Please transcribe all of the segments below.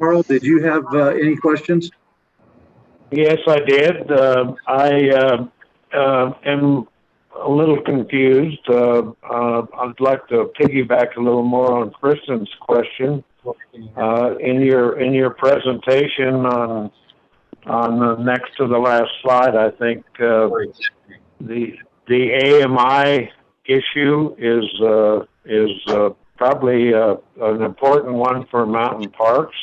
Carl, did you have any questions? Yes, I did. I am a little confused. I'd like to piggyback a little more on Kristen's question. In your presentation on the next to the last slide, I think the AMI issue is probably an important one for mountain parks.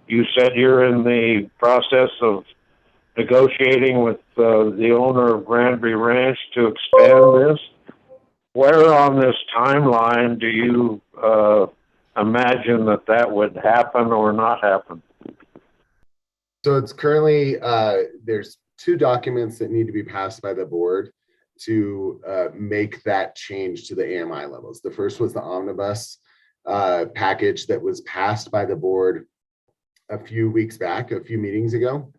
You said you're in the process of negotiating with the owner of Granby Ranch to expand this. Where on this timeline do you imagine that would happen or not happen? So it's currently, there's 2 documents that need to be passed by the board to make that change to the AMI levels. The first was the omnibus package that was passed by the board a few weeks back, a few meetings ago.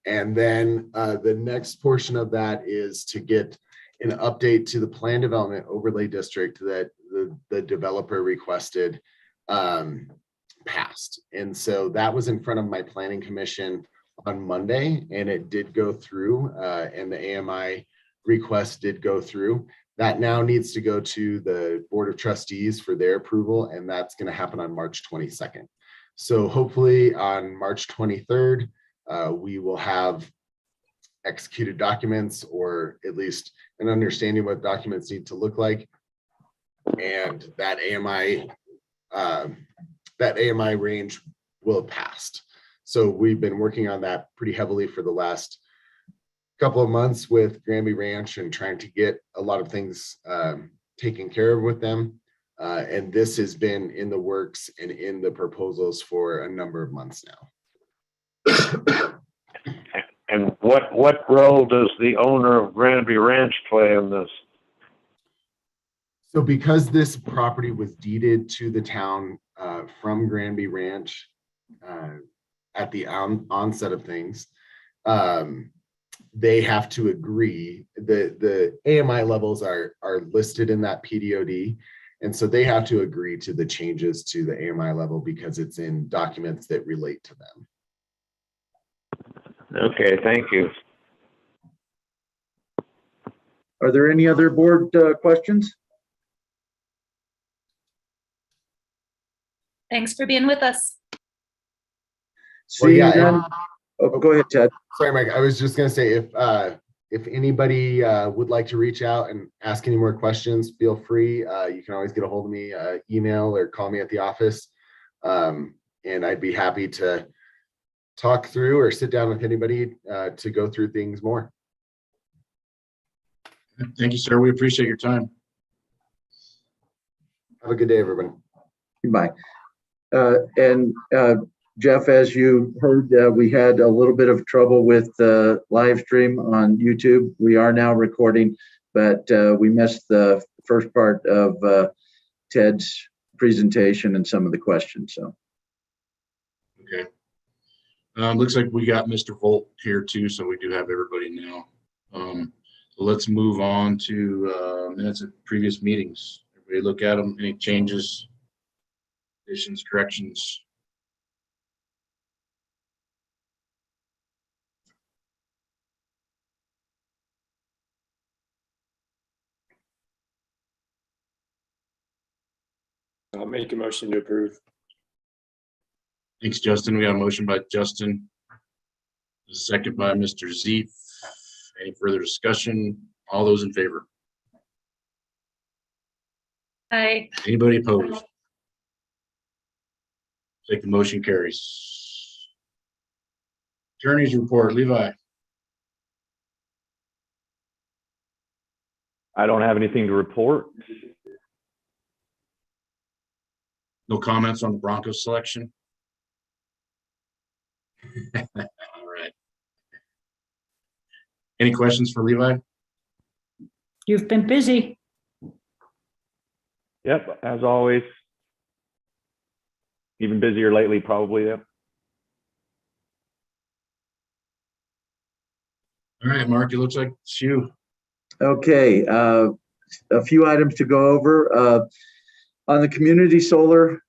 And then the next portion of that is to get an update to the plan development overlay district that the developer requested passed. And so that was in front of my planning commission on Monday, and it did go through, and the AMI request did go through. That now needs to go to the Board of Trustees for their approval, and that's going to happen on March 22nd. So hopefully on March 23rd, we will have executed documents, or at least an understanding what documents need to look like, and that AMI range will have passed. So we've been working on that pretty heavily for the last couple of months with Granby Ranch and trying to get a lot of things taken care of with them. And this has been in the works and in the proposals for a number of months now. And what role does the owner of Granby Ranch play in this? So because this property was deeded to the town from Granby Ranch at the onset of things, they have to agree. The AMI levels are listed in that PDOD, and so they have to agree to the changes to the AMI level because it's in documents that relate to them. Okay, thank you. Are there any other board questions? Thanks for being with us. See you then. Oh, go ahead, Ted. Sorry, Mike. I was just going to say, if anybody would like to reach out and ask any more questions, feel free. You can always get a hold of me, email or call me at the office. And I'd be happy to talk through or sit down with anybody to go through things more. Thank you, sir. We appreciate your time. Have a good day, everybody. Goodbye. Jeff, as you heard, we had a little bit of trouble with the live stream on YouTube. We are now recording, but we missed the first part of Ted's presentation and some of the questions. So, okay. Looks like we got Mr. Volt here too, so we do have everybody now. So let's move on to minutes of previous meetings. Everybody look at them. Any changes, additions, corrections? I'll make a motion to approve. Thanks, Justin. We got a motion by Justin, a second by Mr. Zeef. Any further discussion? All those in favor? Aye. Anybody opposed? Take the motion carries. Attorney's report, Levi. I don't have anything to report. No comments on the Broncos selection? All right. Any questions for Levi? You've been busy. Yep, as always. Even busier lately, probably. Yep. All right, Mark, it looks like it's you. Okay, a few items to go over. On the community solar,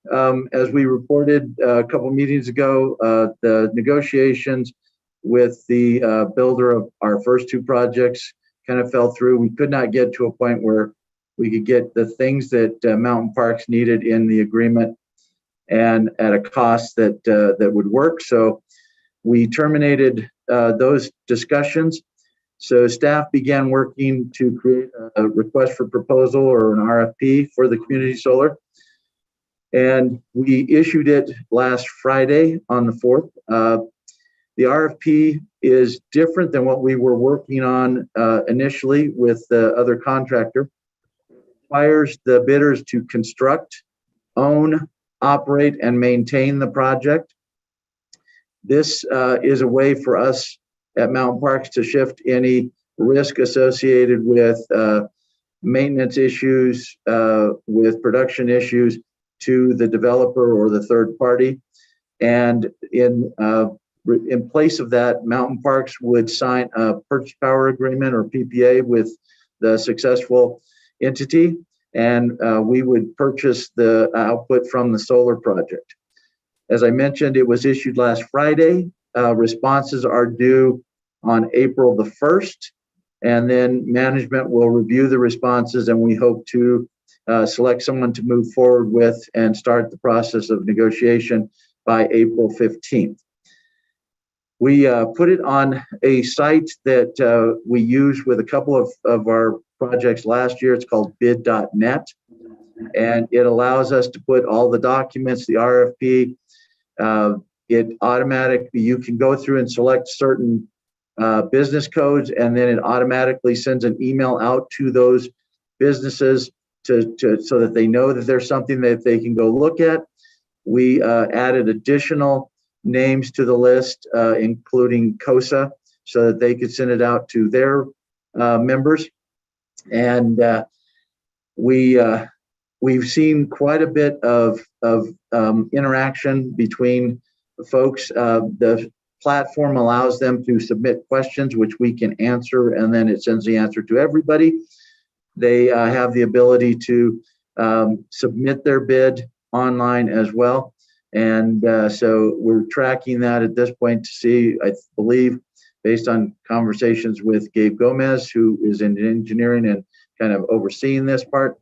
as we reported a couple meetings ago, the negotiations with the builder of our first two projects kind of fell through. We could not get to a point where we could get the things that Mountain Parks needed in the agreement and at a cost that would work. So we terminated those discussions. So staff began working to create a request for proposal or an RFP for the community solar. And we issued it last Friday on the 4th. The RFP is different than what we were working on initially with the other contractor. It requires the bidders to construct, own, operate, and maintain the project. This is a way for us at Mountain Parks to shift any risk associated with maintenance issues, with production issues to the developer or the third party. And in place of that, Mountain Parks would sign a purchase power agreement or PPA with the successful entity, and we would purchase the output from the solar project. As I mentioned, it was issued last Friday. Responses are due on April the 1st, and then management will review the responses, and we hope to select someone to move forward with and start the process of negotiation by April 15th. We put it on a site that we used with a couple of our projects last year. It's called bid.net, and it allows us to put all the documents, the RFP. It automatically, you can go through and select certain business codes, and then it automatically sends an email out to those businesses so that they know that there's something that they can go look at. We added additional names to the list, including COSA, so that they could send it out to their members. And we've seen quite a bit of interaction between folks. The platform allows them to submit questions, which we can answer, and then it sends the answer to everybody. They have the ability to submit their bid online as well. And so we're tracking that at this point to see, I believe, based on conversations with Gabe Gomez, who is in engineering and kind of overseeing this part,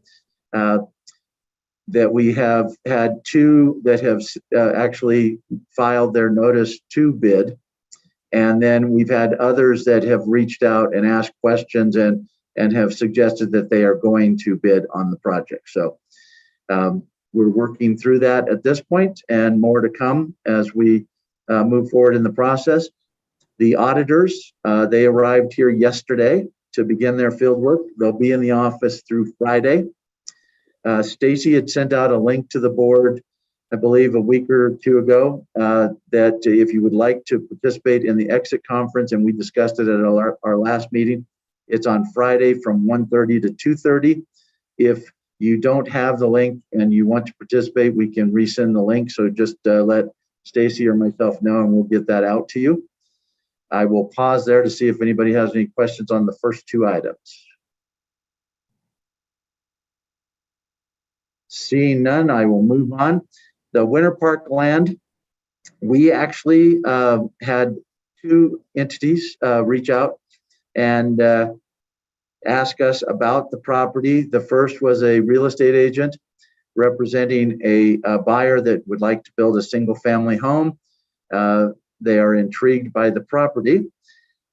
that we have had two that have actually filed their notice to bid. And then we've had others that have reached out and asked questions and have suggested that they are going to bid on the project. So we're working through that at this point, and more to come as we move forward in the process. The auditors, they arrived here yesterday to begin their field work. They'll be in the office through Friday. Stacy had sent out a link to the board, I believe a week or two ago, that if you would like to participate in the exit conference, and we discussed it at our last meeting, it's on Friday from 1:30 to 2:30. If you don't have the link and you want to participate, we can resend the link. So just let Stacy or myself know, and we'll get that out to you. I will pause there to see if anybody has any questions on the first two items. Seeing none, I will move on. The Winter Park land, we actually had two entities reach out and ask us about the property. The first was a real estate agent representing a buyer that would like to build a single family home. They are intrigued by the property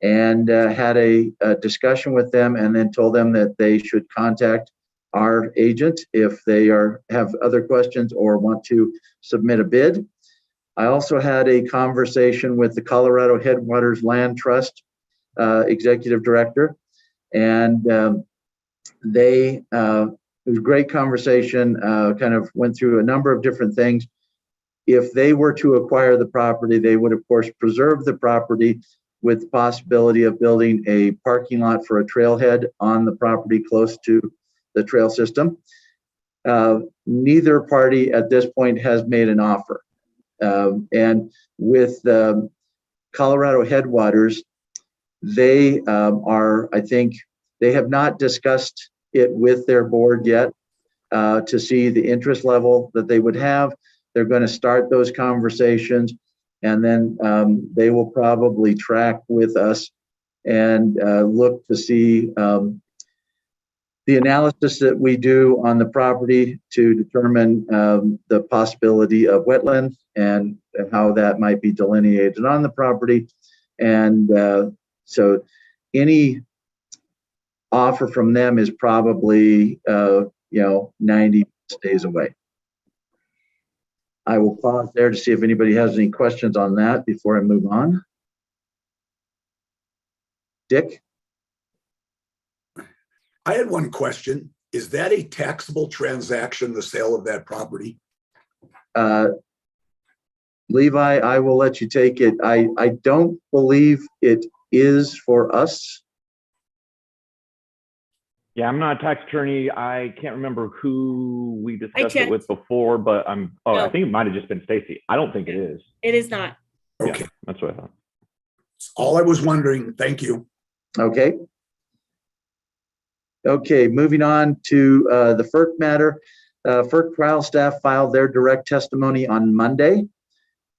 and had a discussion with them, and then told them that they should contact our agent if they have other questions or want to submit a bid. I also had a conversation with the Colorado Headwaters Land Trust executive director, and it was a great conversation, kind of went through a number of different things. If they were to acquire the property, they would, of course, preserve the property with the possibility of building a parking lot for a trailhead on the property close to the trail system. Neither party at this point has made an offer. And with Colorado Headwaters, they I think, they have not discussed it with their board yet. to see the interest level that they would have. They're going to start those conversations, and then they will probably track with us and look to see the analysis that we do on the property to determine the possibility of wetlands and how that might be delineated on the property. And so any offer from them is probably 90 days away. I will pause there to see if anybody has any questions on that before I move on. Dick? I had one question. Is that a taxable transaction, the sale of that property? Levi, I will let you take it. I don't believe it is for us. Yeah, I'm not a tax attorney. I can't remember who we discussed it checked. with before, but I No. think it might have just been Stacy. I don't think it is. It is not. Okay, Yeah, that's what I thought. that's all I was wondering. Thank you. Okay. Okay, moving on to the FERC matter. FERC trial staff filed their direct testimony on Monday,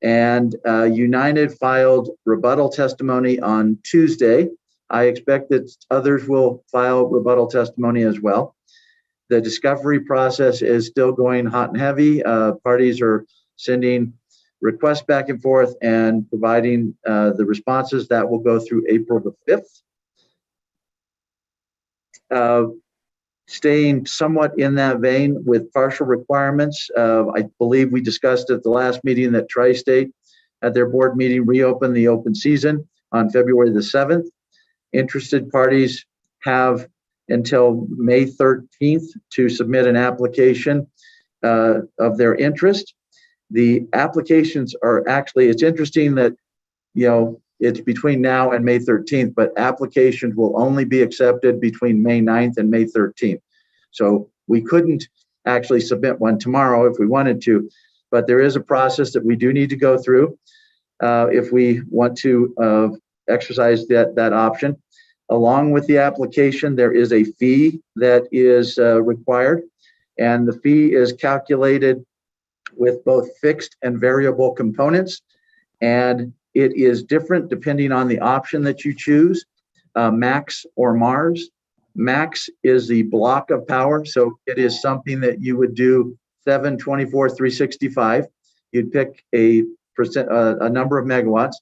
and United filed rebuttal testimony on Tuesday. I expect that others will file rebuttal testimony as well. The discovery process is still going hot and heavy. Parties are sending requests back and forth and providing the responses. That will go through April the 5th. Staying somewhat in that vein with partial requirements, I believe we discussed at the last meeting that Tri-State at their board meeting reopened the open season on February the 7th. Interested parties have until May 13th to submit an application of their interest. The applications are actually, it's interesting that, it's between now and May 13th, but applications will only be accepted between May 9th and May 13th. So we couldn't actually submit one tomorrow if we wanted to, but there is a process that we do need to go through if we want to exercise that option. Along with the application, there is a fee that is required, and the fee is calculated with both fixed and variable components, and it is different depending on the option that you choose, Max or Mars. Max is the block of power, so it is something that you would do 7, 24, 365. You'd pick a number of megawatts.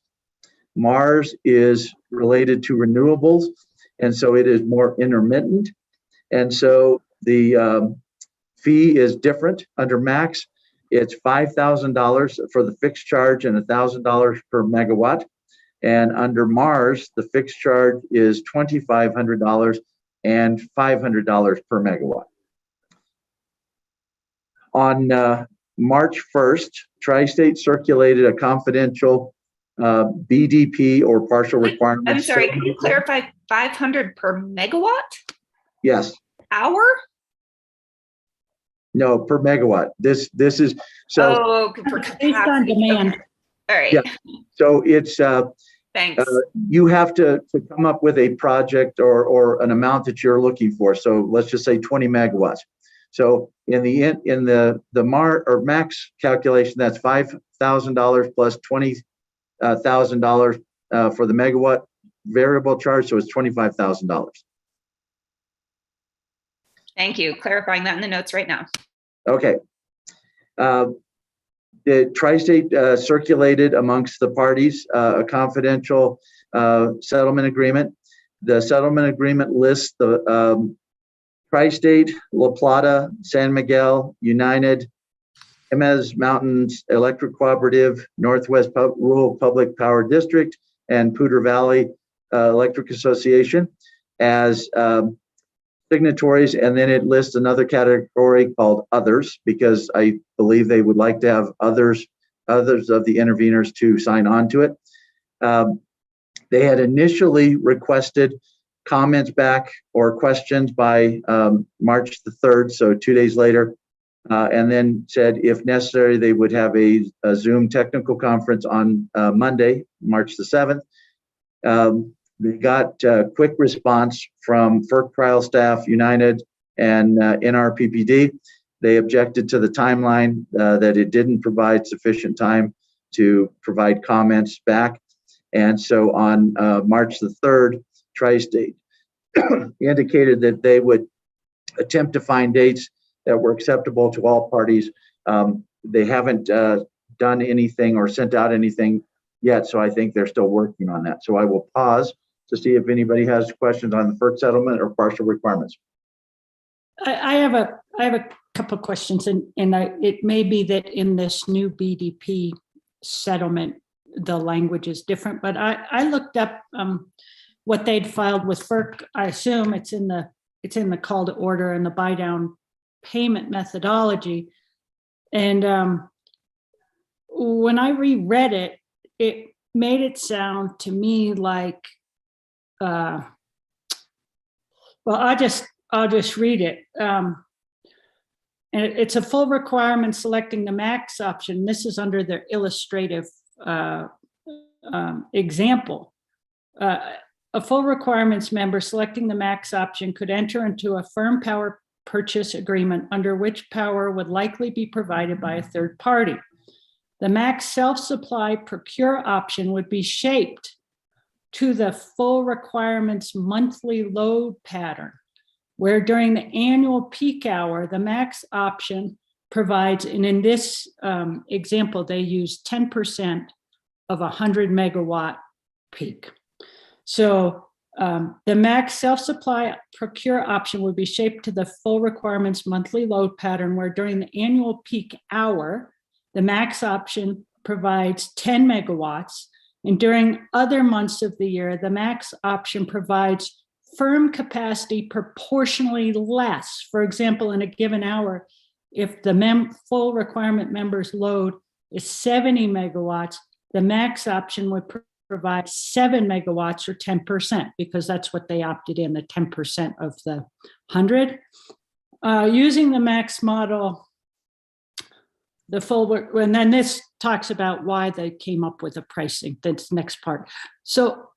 Mars is related to renewables, and so it is more intermittent. And so the fee is different under Max. It's $5,000 for the fixed charge and $1,000 per megawatt. And under Mars, the fixed charge is $2,500 and $500 per megawatt. On March 1st, Tri-State circulated a confidential BDP or partial requirement. I'm sorry, can you clarify 500 per megawatt Yes. hour? No, per megawatt. This is so. Oh, for Based on capacity. demand. Okay. All right. Yeah. So it's Thanks. you have to come up with a project or an amount that you're looking for. So let's just say 20 megawatts. So in the max calculation, that's $5,000 plus $20,000 for the megawatt variable charge. So it's $25,000. Thank you. Clarifying that in the notes right now. Okay. The Tri-State circulated amongst the parties a confidential settlement agreement. The settlement agreement lists the Tri-State, La Plata, San Miguel, United, Jemez Mountains Electric Cooperative, Northwest Rural Public Power District, and Poudre Valley Electric Association as signatories, and then it lists another category called others, because I believe they would like to have others of the interveners to sign on to it. They had initially requested comments back or questions by March the 3rd, so 2 days later, and then said if necessary, they would have a Zoom technical conference on Monday, March the 7th. They got a quick response from FERC trial staff, United, and NRPPD, They objected to the timeline, that it didn't provide sufficient time to provide comments back. And so on March the 3rd, Tri-State indicated that they would attempt to find dates that were acceptable to all parties. They haven't done anything or sent out anything yet, so I think they're still working on that. So I will pause to see if anybody has questions on the FERC settlement or partial requirements. I have a couple of questions, and it may be that in this new BDP settlement, the language is different, but I looked up what they'd filed with FERC. I assume it's in the call to order and the buy down payment methodology. And when I reread it, it made it sound to me like, well, I'll just read it. And it's a full requirement selecting the max option. This is under the illustrative example. A full requirements member selecting the max option could enter into a firm power purchase agreement under which power would likely be provided by a third party. The max self-supply procure option would be shaped to the full requirements monthly load pattern, where during the annual peak hour, the max option provides, and in this example, they use 10% of 100 megawatt peak. So the max self-supply procure option would be shaped to the full requirements monthly load pattern, where during the annual peak hour, the max option provides 10 megawatts. And during other months of the year, the max option provides firm capacity proportionally less. For example, in a given hour, if the full requirement member's load is 70 megawatts, the max option would provide 7 megawatts or 10%, because that's what they opted in, the 10% of the 100. Using the max model, the full, and then this talks about why they came up with the pricing. That's the next part. So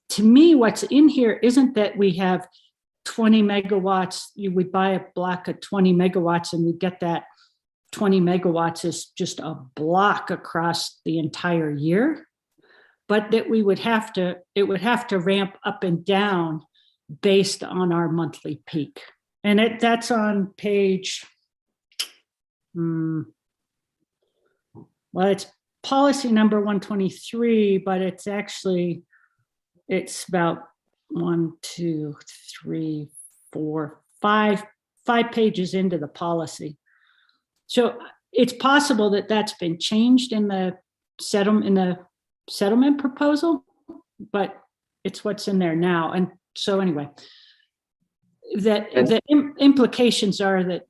to me, what's in here isn't that we have 20 megawatts, you would buy a block of 20 megawatts and we get that 20 megawatts is just a block across the entire year, but that we would have to, it would have to ramp up and down based on our monthly peak. And that's on page, well, it's policy number 123, but it's actually, it's about 1, 2, 3, 4, 5 pages into the policy. So it's possible that that's been changed in the settlement proposal, but it's what's in there now. And so anyway, the implications are that,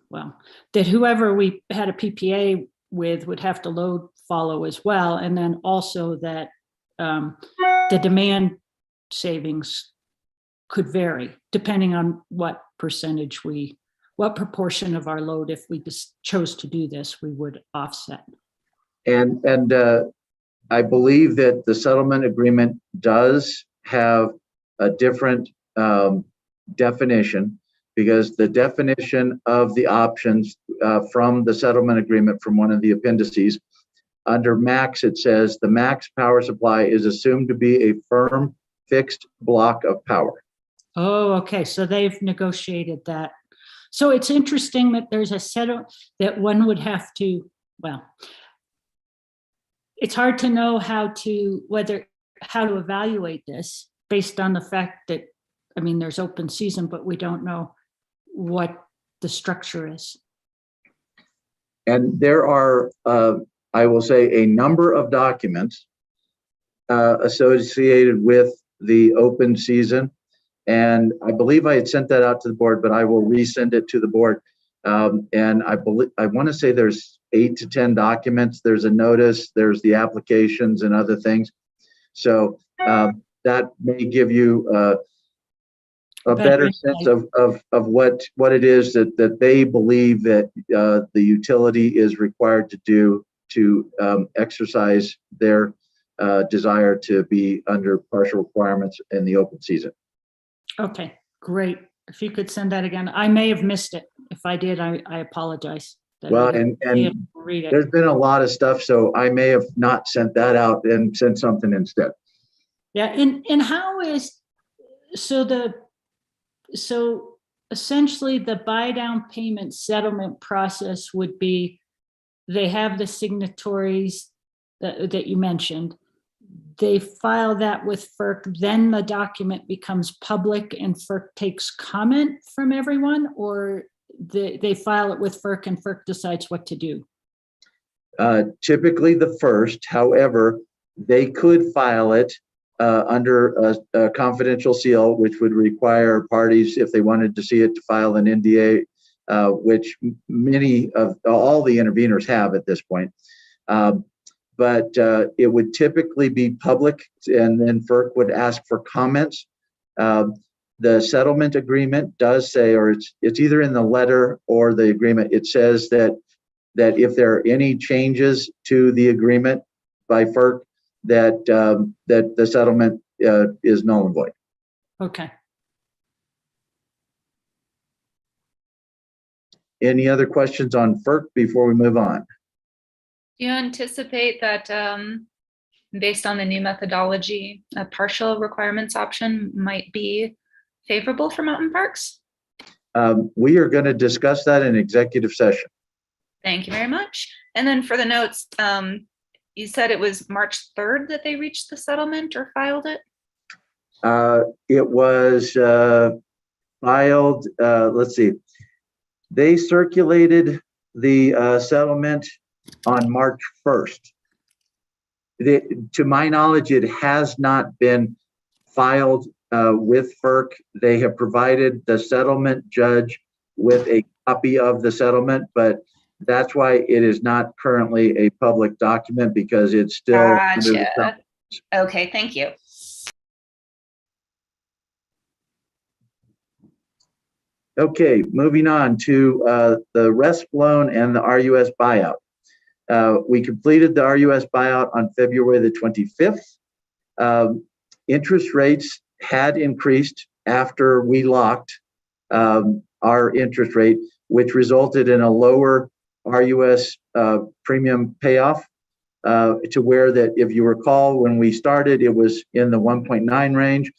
well, that whoever we had a PPA with would have to load follow as well. And then also that the demand savings could vary depending on what percentage what proportion of our load, if we just chose to do this, we would offset. And I believe that the settlement agreement does have a different definition, because the definition of the options from the settlement agreement from one of the appendices, under max, it says the max power supply is assumed to be a firm fixed block of power. Oh, okay. So they've negotiated that. So it's interesting that there's a set of, that one would have to, well, it's hard to know how to evaluate this based on the fact that, I mean, there's open season, but we don't know what the structure is. And there are, I will say, a number of documents associated with the open season. And I believe I had sent that out to the board, but I will resend it to the board. And I want to say there's 8 to 10 documents. There's a notice, there's the applications and other things. So that may give you a better sense of what it is that they believe that the utility is required to do to exercise their desire to be under partial requirements in the open season. Okay, great. If you could send that again, I may have missed it. If I did, I apologize. that I Well, didn't and read it. there's been a lot of stuff, so I may have not sent that out and sent something instead. Yeah, and how is, so essentially the buy down payment settlement process would be, they have the signatories that you mentioned. They file that with FERC, then the document becomes public and FERC takes comment from everyone, or they file it with FERC and FERC decides what to do? Typically the first, however, they could file it under a confidential seal, which would require parties, if they wanted to see it, to file an NDA, which many of all the interveners have at this point. But it would typically be public, and then FERC would ask for comments. The settlement agreement does say, or it's either in the letter or the agreement, it says that if there are any changes to the agreement by FERC, that the settlement is null and void. Okay. Any other questions on FERC before we move on? Do you anticipate that, based on the new methodology, a partial requirements option might be favorable for mountain parks? We are going to discuss that in executive session. Thank you very much. And then for the notes, you said it was March 3rd that they reached the settlement or filed it? It was filed, let's see, they circulated the settlement on March 1st. To my knowledge, it has not been filed with FERC. They have provided the settlement judge with a copy of the settlement, but that's why it is not currently a public document, because it's still under the Gotcha. Okay, thank you. Okay, moving on to the Rus loan and the RUS buyout. We completed the RUS buyout on February the 25th. Interest rates had increased after we locked our interest rate, which resulted in a lower RUS premium payoff to where that, if you recall, when we started, it was in the 1.9 range.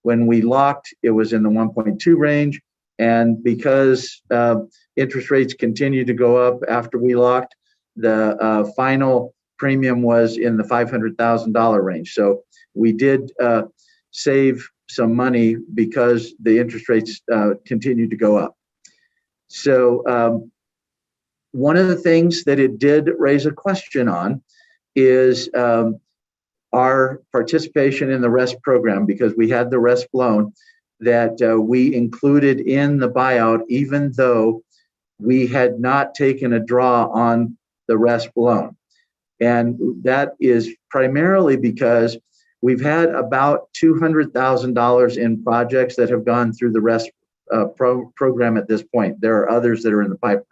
When we locked, it was in the 1.2 range. And because interest rates continued to go up after we locked, the final premium was in the $500,000 range. So we did save some money because the interest rates continued to go up. So one of the things that it did raise a question on is our participation in the REST program, because we had the REST loan that we included in the buyout, even though we had not taken a draw on the REST loan. And that is primarily because we've had about $200,000 in projects that have gone through the REST program at this point. There are others that are in the pipeline.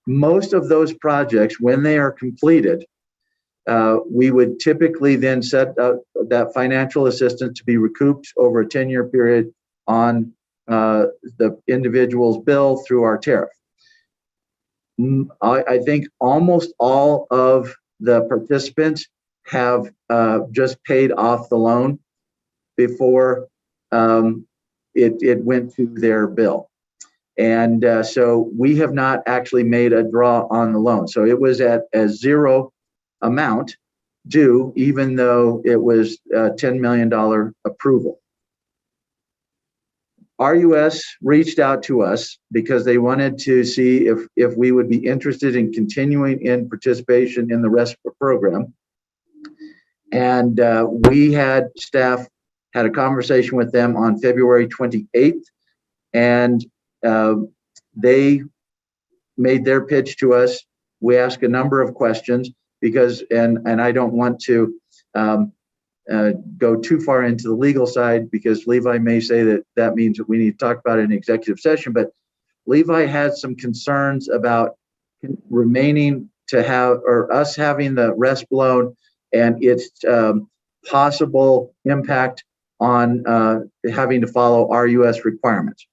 Most of those projects, when they are completed, we would typically then set that financial assistance to be recouped over a 10-year period on the individual's bill through our tariff. I think almost all of the participants have just paid off the loan before it went to their bill. And so we have not actually made a draw on the loan. So it was at a zero amount due, even though it was a $10 million approval. RUS reached out to us because they wanted to see if we would be interested in continuing in participation in the REST program. And we had staff had a conversation with them on February 28th, and they made their pitch to us. We asked a number of questions because, and I don't want to go too far into the legal side, because Levi may say that means that we need to talk about it in executive session, but Levi had some concerns about remaining to have, or us having the REST loan and its possible impact on having to follow RUS requirements.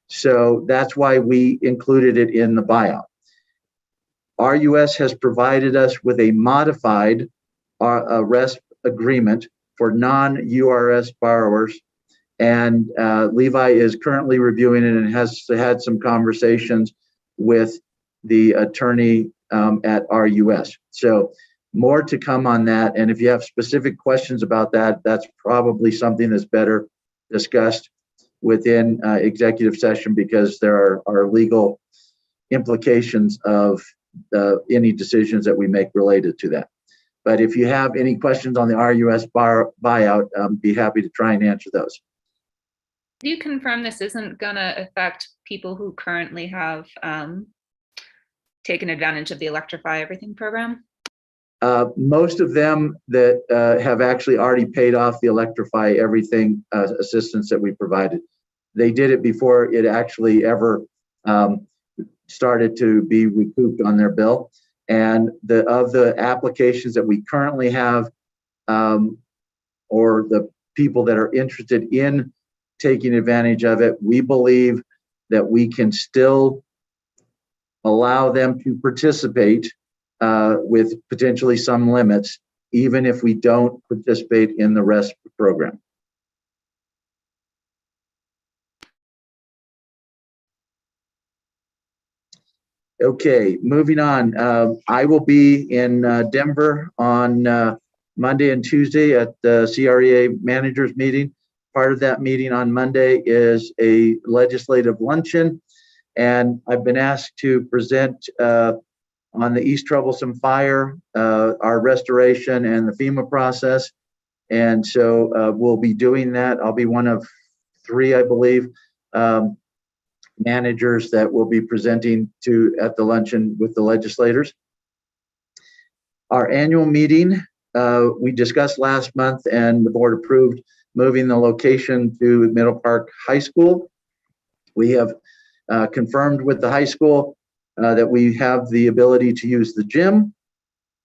So that's why we included it in the buyout. RUS has provided us with a modified RESP agreement for non-URS borrowers, and Levi is currently reviewing it and has had some conversations with the attorney at RUS. So more to come on that. And if you have specific questions about that, that's probably something that's better discussed within executive session, because there are legal implications of any decisions that we make related to that. But if you have any questions on the RUS buyout, be happy to try and answer those. Do you confirm this isn't going to affect people who currently have taken advantage of the Electrify Everything program? Most of them that have actually already paid off the Electrify Everything assistance that we provided. They did it before it actually ever started to be recouped on their bill. And of the applications that we currently have, or the people that are interested in taking advantage of it, we believe that we can still allow them to participate with potentially some limits, even if we don't participate in the RESP program. Okay, moving on. I will be in Denver on Monday and Tuesday at the CREA managers meeting. Part of that meeting on Monday is a legislative luncheon, and I've been asked to present on the East Troublesome Fire, our restoration and the FEMA process. And so we'll be doing that. I'll be one of 3, I believe, managers that will be presenting at the luncheon with the legislators. Our annual meeting, we discussed last month, and the board approved moving the location to Middle Park High School. We have confirmed with the high school that we have the ability to use the gym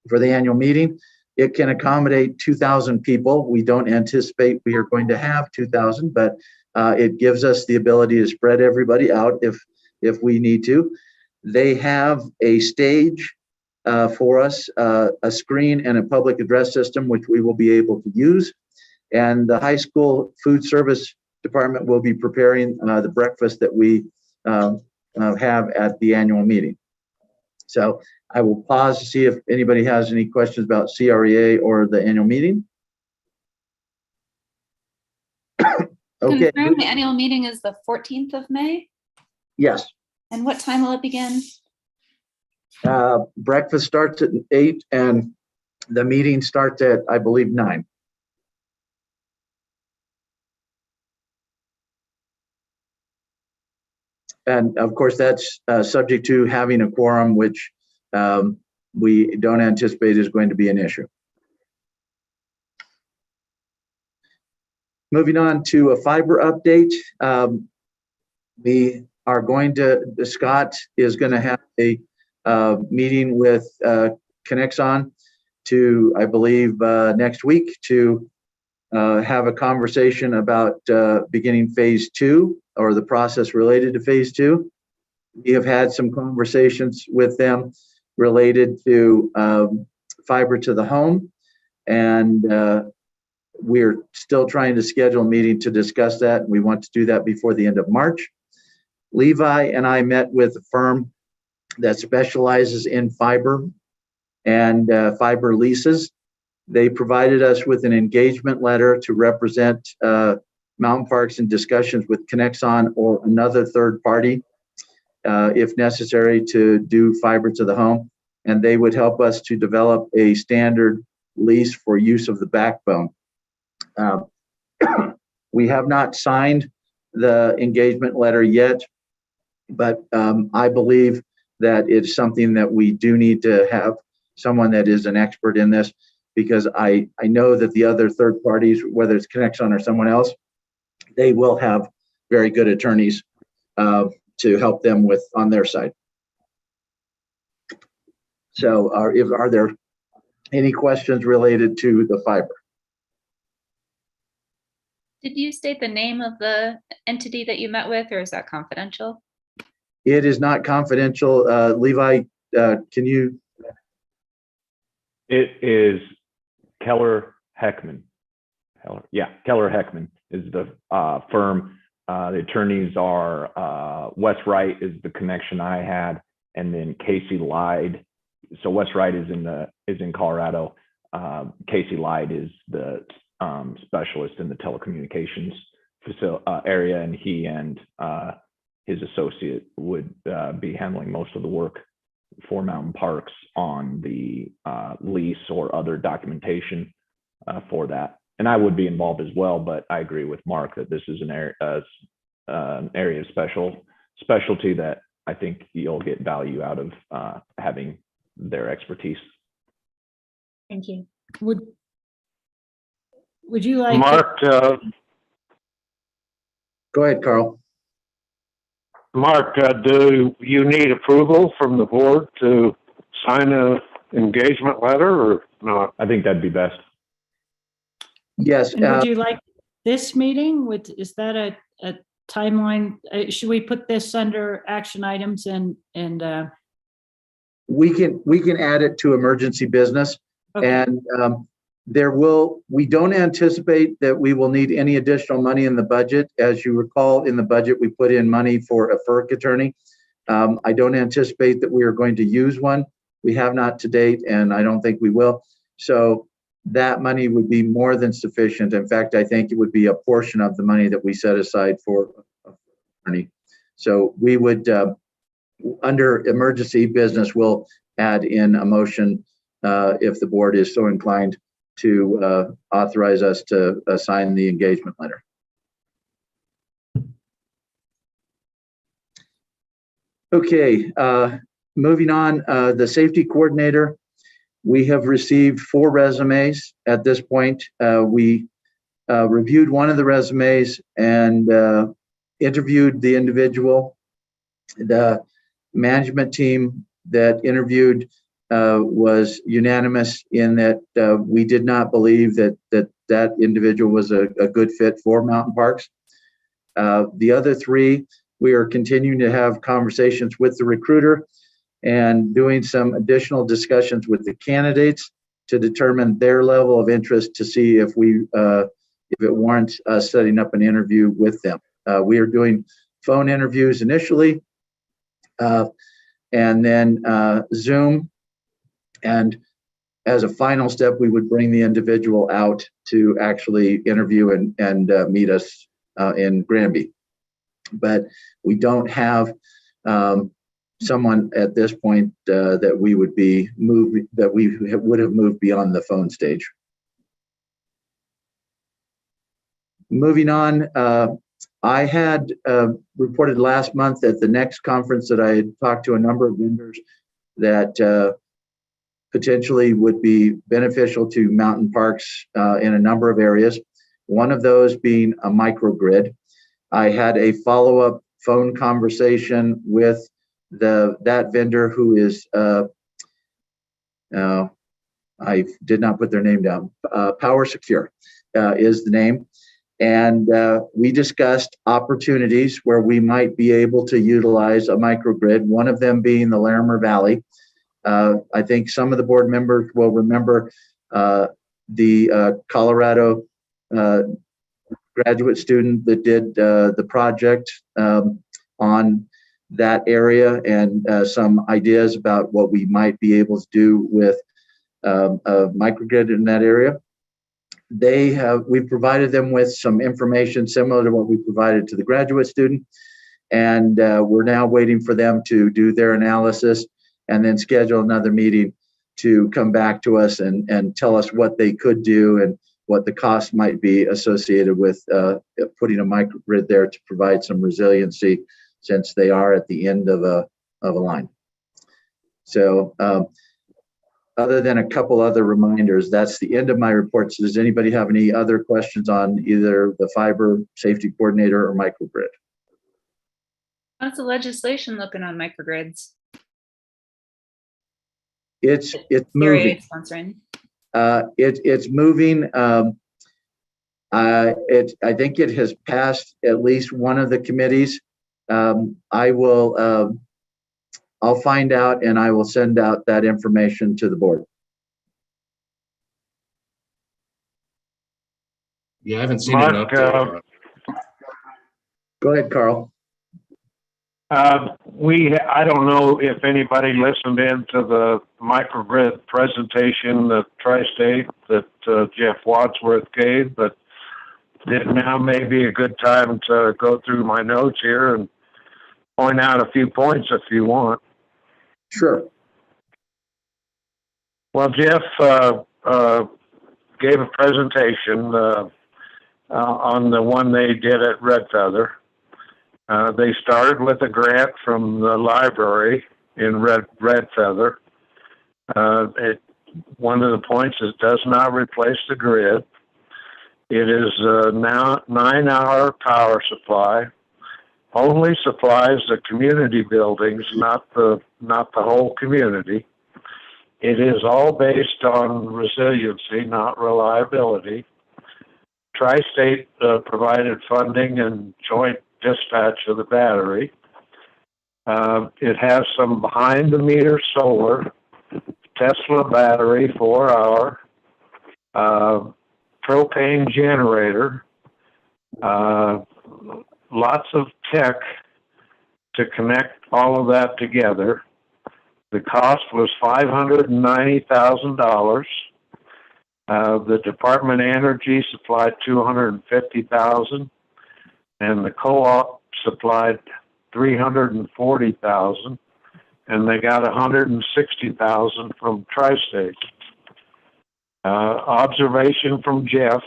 for the annual meeting. It can accommodate 2,000 people. We don't anticipate we are going to have 2,000, but it gives us the ability to spread everybody out if we need to. They have a stage for us, a screen and a public address system, which we will be able to use. And the high school food service department will be preparing the breakfast that we have at the annual meeting. So I will pause to see if anybody has any questions about CREA or the annual meeting. Okay. Confirm the annual meeting is the 14th of May? Yes. And what time will it begin? Breakfast starts at 8 and the meeting starts at, I believe, 9. And of course, that's subject to having a quorum, which we don't anticipate is going to be an issue. Moving on to a fiber update. We are going to, Scott is going to have a meeting with Connexon to, I believe, next week to have a conversation about beginning phase 2 or the process related to phase 2. We have had some conversations with them related to fiber to the home, and we're still trying to schedule a meeting to discuss that. We want to do that before the end of March. Levi and I met with a firm that specializes in fiber and fiber leases. They provided us with an engagement letter to represent Mountain Parks in discussions with Connexon or another third party, if necessary, to do fiber to the home. And they would help us to develop a standard lease for use of the backbone. We have not signed the engagement letter yet, but I believe that it's something that we do need to have someone that is an expert in this, because I know that the other third parties, whether it's Connexon or someone else, they will have very good attorneys to help them with on their side. So are there any questions related to the fiber? Did you state the name of the entity that you met with, or is that confidential? It is not confidential. Levi, can you? It is Keller Heckman. Keller Heckman is the firm. The attorneys are Wes Wright is the connection I had, and then Casey Lyde. So Wes Wright is in Colorado. Casey Lyde is the specialist in the telecommunications area, and he and his associate would be handling most of the work for Mountain Parks on the lease or other documentation for that. And I would be involved as well, but I agree with Mark that this is an area of specialty that I think you'll get value out of having their expertise. Thank you. Would you like? Mark, Go ahead, Carl. Mark, do you need approval from the board to sign a engagement letter or not? I think that'd be best. Yes. And would you like this meeting is that a timeline? Should we put this under action items and we can add it to emergency business. okay. And we don't anticipate that we will need any additional money in the budget. As you recall, in the budget, we put in money for a FERC attorney. I don't anticipate that we are going to use one. We have not to date, and I don't think we will. So that money would be more than sufficient. In fact, I think it would be a portion of the money that we set aside for attorney. So we would, under emergency business, we'll add in a motion if the board is so inclined to authorize us to sign the engagement letter. Okay, moving on, the safety coordinator. We have received 4 resumes at this point. We reviewed one of the resumes and interviewed the individual. The management team that interviewed was unanimous in that we did not believe that individual was a good fit for Mountain Parks. The other 3, we are continuing to have conversations with the recruiter and doing some additional discussions with the candidates to determine their level of interest to see if it warrants us setting up an interview with them. We are doing phone interviews initially, and then Zoom. And as a final step, we would bring the individual out to actually interview and meet us in Granby. But we don't have someone at this point that we would have moved beyond the phone stage. Moving on, I had reported last month at the next conference that I had talked to a number of vendors that potentially would be beneficial to Mountain Parks in a number of areas. One of those being a microgrid. I had a follow-up phone conversation with that vendor who is, I did not put their name down, Power Secure is the name. And we discussed opportunities where we might be able to utilize a microgrid, one of them being the Larimer Valley. I think some of the board members will remember the Colorado graduate student that did the project on that area, and some ideas about what we might be able to do with a microgrid in that area. We've provided them with some information similar to what we provided to the graduate student, and we're now waiting for them to do their analysis and then schedule another meeting to come back to us and tell us what they could do and what the cost might be associated with putting a microgrid there to provide some resiliency, since they are at the end of a line. So other than a couple other reminders, that's the end of my report. So does anybody have any other questions on either the fiber safety coordinator or microgrid? How's the legislation looking on microgrids? It's moving. Sponsoring. It's moving. I think it has passed at least one of the committees. I'll find out and I will send out that information to the board. Yeah, I haven't seen Mark, an update. Go ahead, Carl. I don't know if anybody listened in to the microgrid presentation that Tri-State that Jeff Wadsworth gave, but now may be a good time to go through my notes here and point out a few points if you want. Sure. Well, Jeff gave a presentation on the one they did at Red Feather. They started with a grant from the library in Red Feather. One of the points is does not replace the grid. It is now 9-hour power supply. Only supplies the community buildings, not the whole community. It is all based on resiliency, not reliability. Tri-State provided funding and joint dispatch of the battery. It has some behind-the-meter solar, Tesla battery, 4-hour, propane generator, lots of tech to connect all of that together. The cost was $590,000. The Department of Energy supplied $250,000, and the co-op supplied $340,000, and they got $160,000 from Tri-State. Observation from Jeff.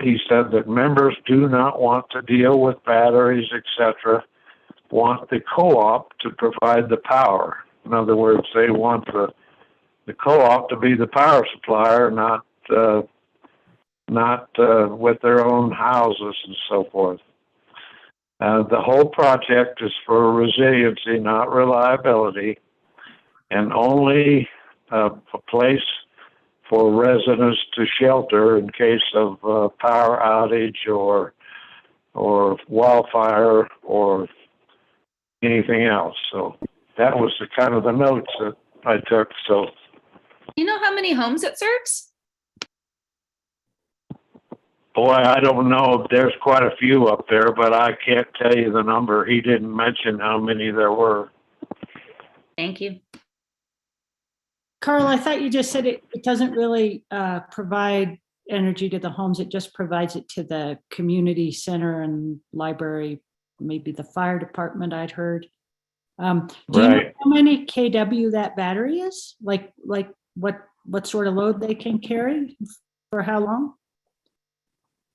He said that members do not want to deal with batteries, etc., want the co-op to provide the power. In other words, they want the co-op to be the power supplier, not with their own houses and so forth. The whole project is for resiliency, not reliability, and only a place for residents to shelter in case of power outage or wildfire or anything else. So that was the kind of the notes that I took. So, You know how many homes it serves? boy, I don't know. There's quite a few up there, but I can't tell you the number. He didn't mention how many there were. Thank you. Carl, I thought you just said it doesn't really provide energy to the homes. It just provides it to the community center and library, maybe the fire department, I'd heard. Do you know how many kW that battery is? Like what sort of load they can carry for how long?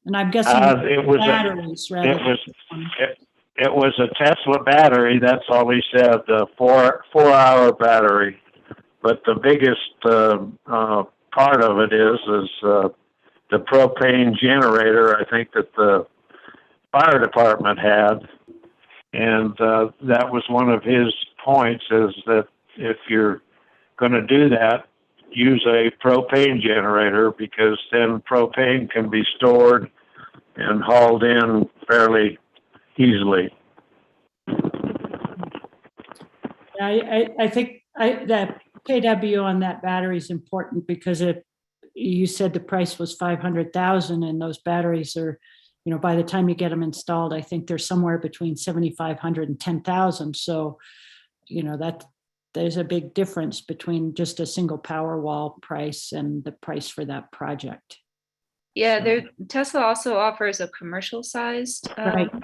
And I'm guessing It was a Tesla battery. That's all he said. The 4-hour battery. But the biggest part of it is the propane generator. I think that the fire department had, and that was one of his points. Is that if you're going to do that, use a propane generator, because then propane can be stored and hauled in fairly easily. I think that KW on that battery is important, because you said the price was $500,000, and those batteries are, by the time you get them installed, I think they're somewhere between $7,500 and $10,000. So, that there's a big difference between just a single Powerwall price and the price for that project. Yeah, Tesla also offers a commercial sized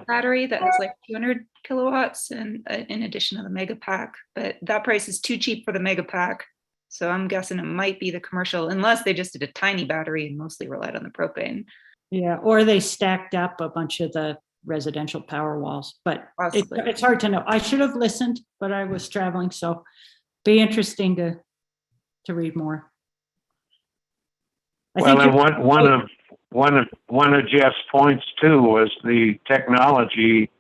battery that has like 200 kilowatts in addition to the mega pack, but that price is too cheap for the mega pack. So I'm guessing it might be the commercial, unless they just did a tiny battery and mostly relied on the propane. Yeah, or they stacked up a bunch of the residential Powerwalls, but it's hard to know. I should have listened, but I was traveling, so be interesting to read more. And one of Jeff's points too was the technology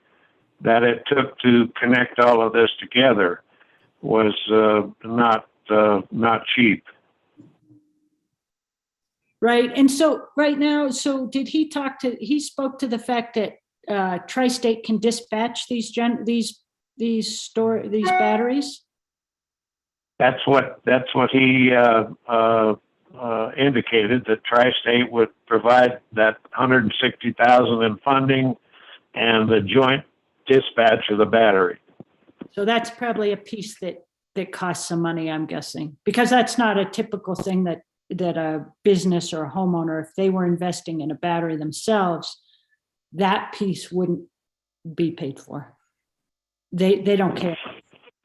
that it took to connect all of this together was not cheap. Right. And so right now, so did he he spoke to the fact that Tri-State can dispatch these batteries? That's what he indicated, that Tri-State would provide that 160,000 in funding and the joint dispatch of the battery. So that's probably a piece that costs some money, I'm guessing, because that's not a typical thing that a business or a homeowner, if they were investing in a battery themselves, that piece wouldn't be paid for. They don't care.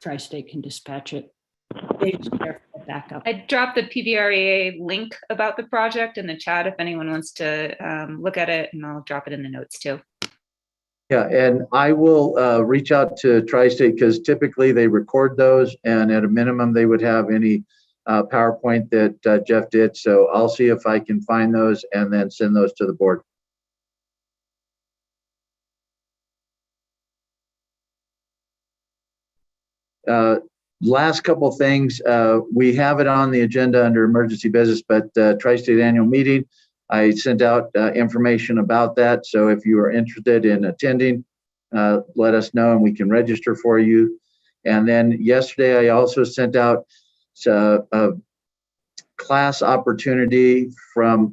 Tri-State can dispatch it. They just care for the backup. I dropped the PVREA link about the project in the chat if anyone wants to look at it, and I'll drop it in the notes too. Yeah, and I will reach out to Tri-State because typically they record those, and at a minimum they would have any PowerPoint that Jeff did. So I'll see if I can find those and then send those to the board. Last couple of things. We have it on the agenda under emergency business, but Tri-State annual meeting, I sent out information about that. So if you are interested in attending, let us know and we can register for you. And then yesterday, I also sent out a class opportunity from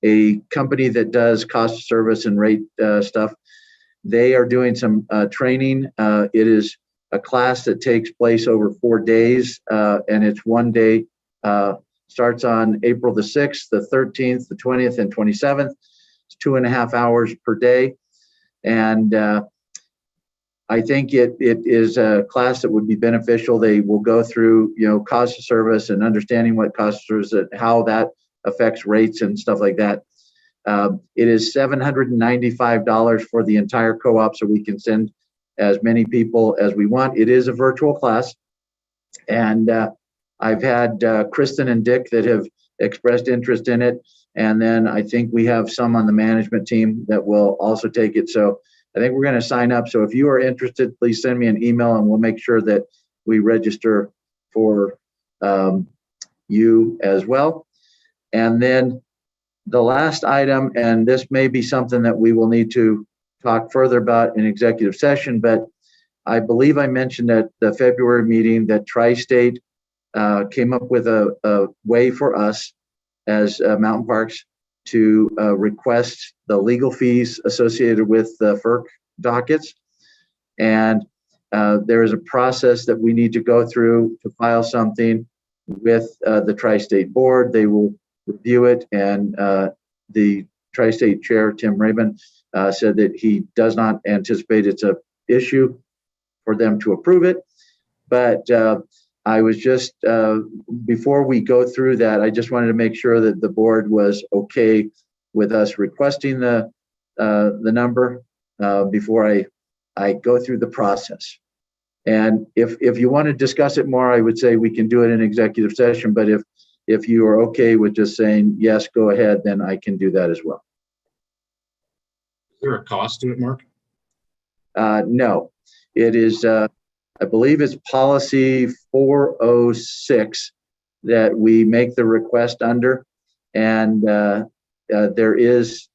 a company that does cost of service and rate stuff. They are doing some training. It is a class that takes place over 4 days, and it's 1 day. Starts on April the 6th, the 13th, the 20th, and 27th. It's 2.5 hours per day. And I think it is a class that would be beneficial. They will go through, cost of service and understanding what cost of service, how that affects rates and stuff like that. It is $795 for the entire co-op, so we can send as many people as we want. It is a virtual class. And I've had Kristen and Dick that have expressed interest in it. And then I think we have some on the management team that will also take it. So I think we're going to sign up. So if you are interested, please send me an email and we'll make sure that we register for you as well. And then the last item, and this may be something that we will need to talk further about in executive session, but I believe I mentioned at the February meeting that Tri-State came up with a way for us as Mountain Parks to request the legal fees associated with the FERC dockets. And there is a process that we need to go through to file something with the Tri-State board. They will review it, and the Tri-State chair, Tim Rabin, said that he does not anticipate it's an issue for them to approve it. But I was just, before we go through that, I just wanted to make sure that the board was okay with us requesting the number before I go through the process. And if you want to discuss it more, I would say we can do it in executive session. But if you are okay with just saying, yes, go ahead, then I can do that as well. Is there a cost to it, Mark? No, it is, I believe it's policy 406 that we make the request under. And there is,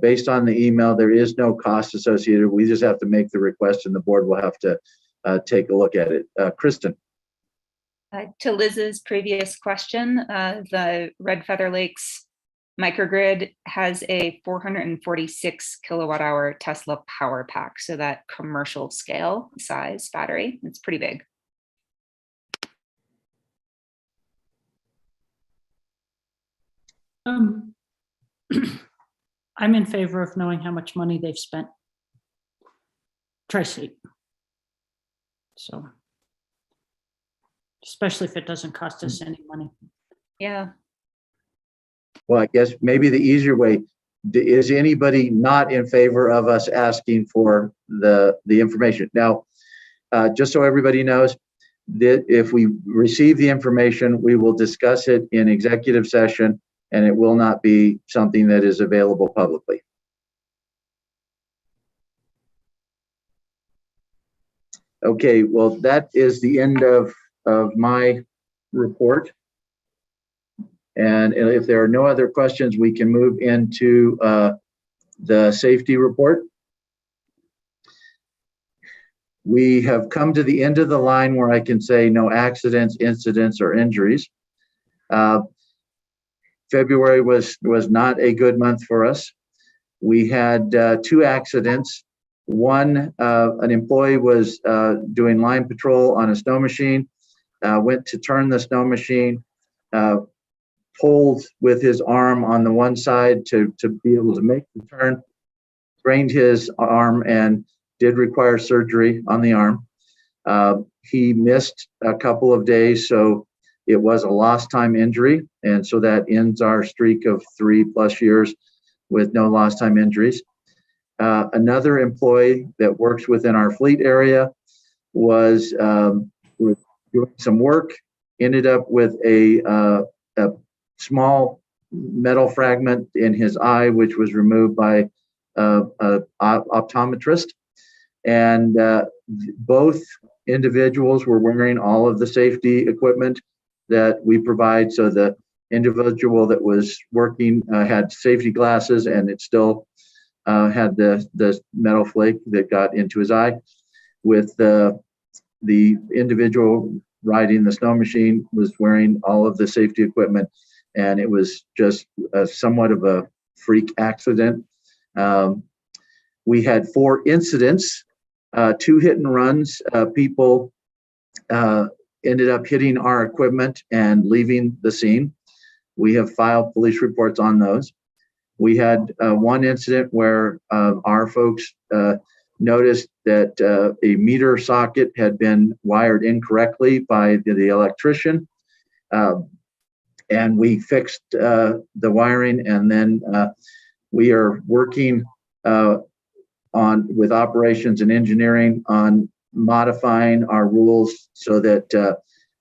based on the email, there is no cost associated. We just have to make the request and the board will have to take a look at it. Kristen. To Liz's previous question, the Red Feather Lakes microgrid has a 446 kilowatt hour Tesla power pack. So that commercial scale size battery, it's pretty big. I'm in favor of knowing how much money they've spent. Tri-State. So, especially if it doesn't cost us any money. Yeah. Well, I guess maybe the easier way, is anybody not in favor of us asking for the information? Now, just so everybody knows, that if we receive the information, we will discuss it in executive session, and it will not be something that is available publicly. Okay, well, that is the end of my report. And if there are no other questions, we can move into the safety report. We have come to the end of the line where I can say no accidents, incidents, or injuries. February was not a good month for us. We had 2 accidents. One, an employee was doing line patrol on a snow machine, went to turn the snow machine, pulled with his arm on the one side to be able to make the turn, sprained his arm and did require surgery on the arm. He missed a couple of days, so it was a lost time injury. And so that ends our streak of 3+ years with no lost time injuries. Another employee that works within our fleet area was doing some work, ended up with a small metal fragment in his eye, which was removed by an optometrist. And both individuals were wearing all of the safety equipment that we provide. So the individual that was working had safety glasses, and it still had the metal flake that got into his eye. With the individual riding the snow machine was wearing all of the safety equipment, and it was just somewhat of a freak accident. We had 4 incidents, 2 hit and runs. People ended up hitting our equipment and leaving the scene. We have filed police reports on those. We had 1 incident where our folks noticed that a meter socket had been wired incorrectly by the electrician. And we fixed the wiring, and then we are working with operations and engineering on modifying our rules so that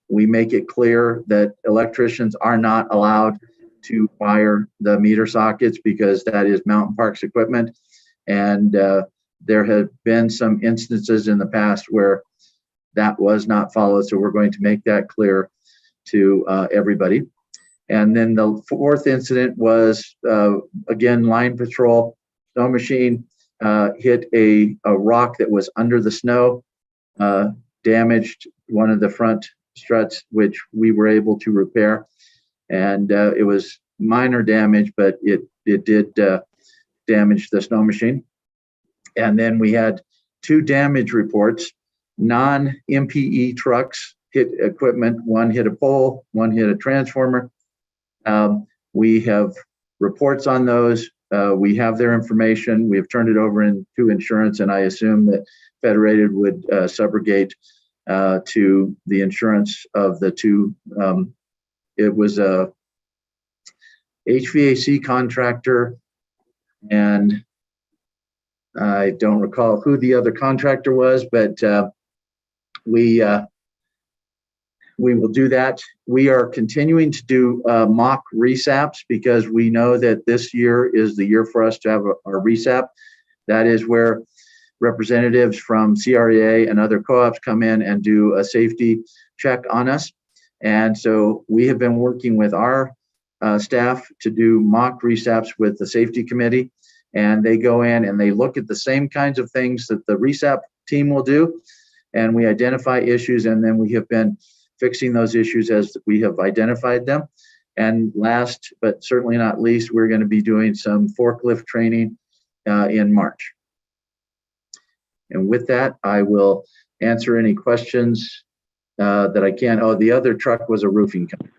we make it clear that electricians are not allowed to wire the meter sockets, because that is Mountain Parks equipment. And there have been some instances in the past where that was not followed. So we're going to make that clear to everybody. And then the 4th incident was, again, line patrol. Snow machine hit a rock that was under the snow, damaged one of the front struts, which we were able to repair. And it was minor damage, but it did damage the snow machine. And then we had 2 damage reports. Non-MPE trucks hit equipment. One hit a pole, one hit a transformer. We have reports on those. We have their information. We have turned it over to insurance, and I assume that Federated would subrogate to the insurance of the 2. It was a HVAC contractor, and I don't recall who the other contractor was, but we will do that. We are continuing to do mock RESAPs, because we know that this year is the year for us to have our RESAP. That is where representatives from CREA and other co-ops come in and do a safety check on us. And so we have been working with our staff to do mock RESAPs with the safety committee, and they go in and they look at the same kinds of things that the RESAP team will do, and we identify issues, and then we have been fixing those issues as we have identified them. And last but certainly not least, we're going to be doing some forklift training in March. And with that, I will answer any questions that I can. Oh, the other truck was a roofing company.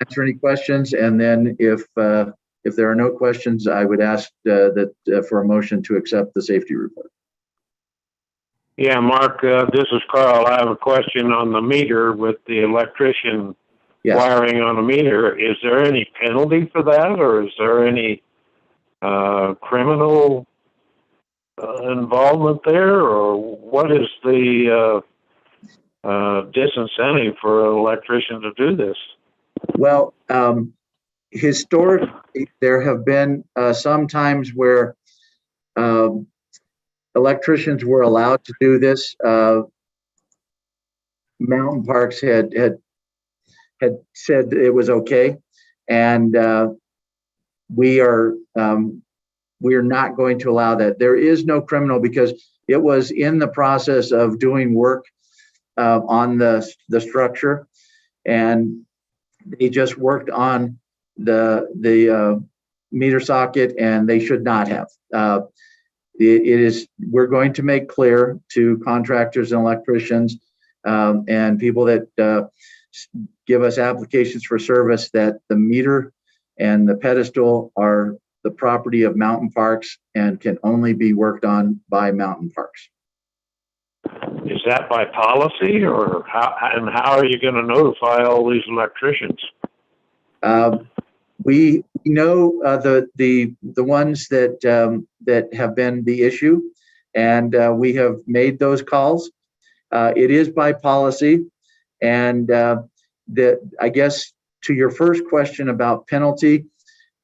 Answer any questions, and then if there are no questions, I would ask for a motion to accept the safety report. Yeah, Mark, this is Carl. I have a question on the meter with the electrician wiring on a meter. Is there any penalty for that, or is there any criminal involvement there, or what is the disincentive for an electrician to do this? Well, historically, there have been some times where electricians were allowed to do this. Mountain Parks had had said it was okay. And we are not going to allow that. There is no criminal because it was in the process of doing work on the structure, and they just worked on the meter socket, and they should not have. We're going to make clear to contractors and electricians and people that give us applications for service that the meter and the pedestal are the property of mountain parks and can only be worked on by mountain parks. Is that by policy, or how are you going to notify all these electricians? We know the ones that have been the issue, and we have made those calls. It is by policy, and I guess to your first question about penalty,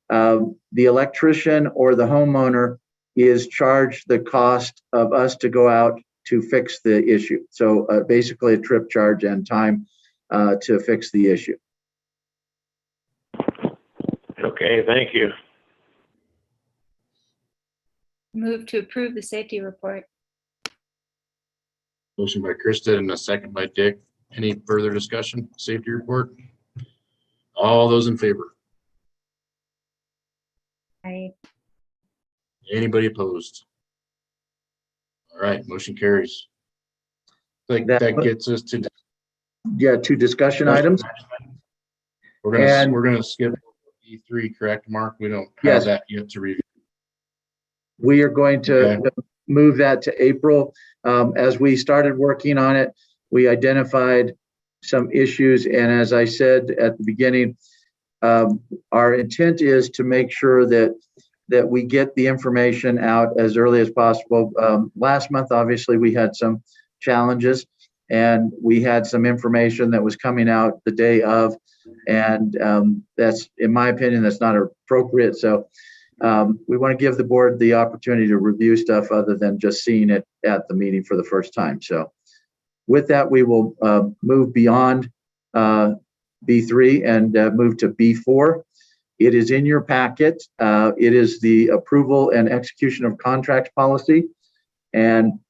the electrician or the homeowner is charged the cost of us to go out to fix the issue. So basically a trip charge and time to fix the issue. Okay, thank you. Move to approve the safety report. Motion by Krista and a second by Dick. Any further discussion? Safety report? All those in favor? Aye. Anybody opposed? All right, motion carries. Like that gets us to to discussion items. we're gonna skip E3, correct, Mark? We don't have that yet to review. We are going to move that to April. As we started working on it, we identified some issues, and as I said at the beginning, our intent is to make sure that we get the information out as early as possible. Last month, obviously, we had some challenges, and we had some information that was coming out the day of, and that's, in my opinion, that's not appropriate. So we want to give the board the opportunity to review stuff other than just seeing it at the meeting for the first time. So with that, we will move beyond B3 and move to B4. It is in your packet. It is the approval and execution of contract policy. And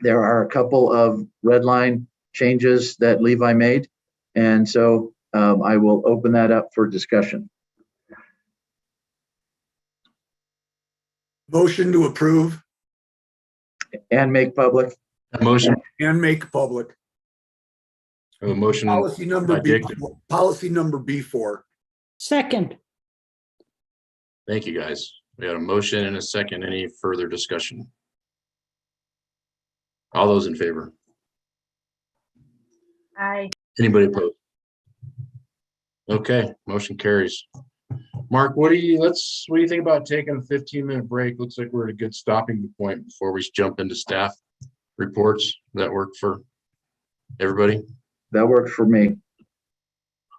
there are a couple of red line changes that Levi made. And so I will open that up for discussion. Motion to approve And make public. A motion, and make public. a motion Policy number by Dick. policy number B4. Second. Thank you, guys. We had a motion and a second. Any further discussion? All those in favor? Aye. Anybody opposed? Okay, motion carries. Mark, what do you think about taking a 15-minute break? Looks like we're at a good stopping point before we jump into staff reports. Does that work for everybody? That works for me.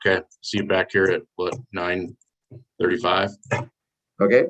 Okay, see you back here at what, 9:35? Okay.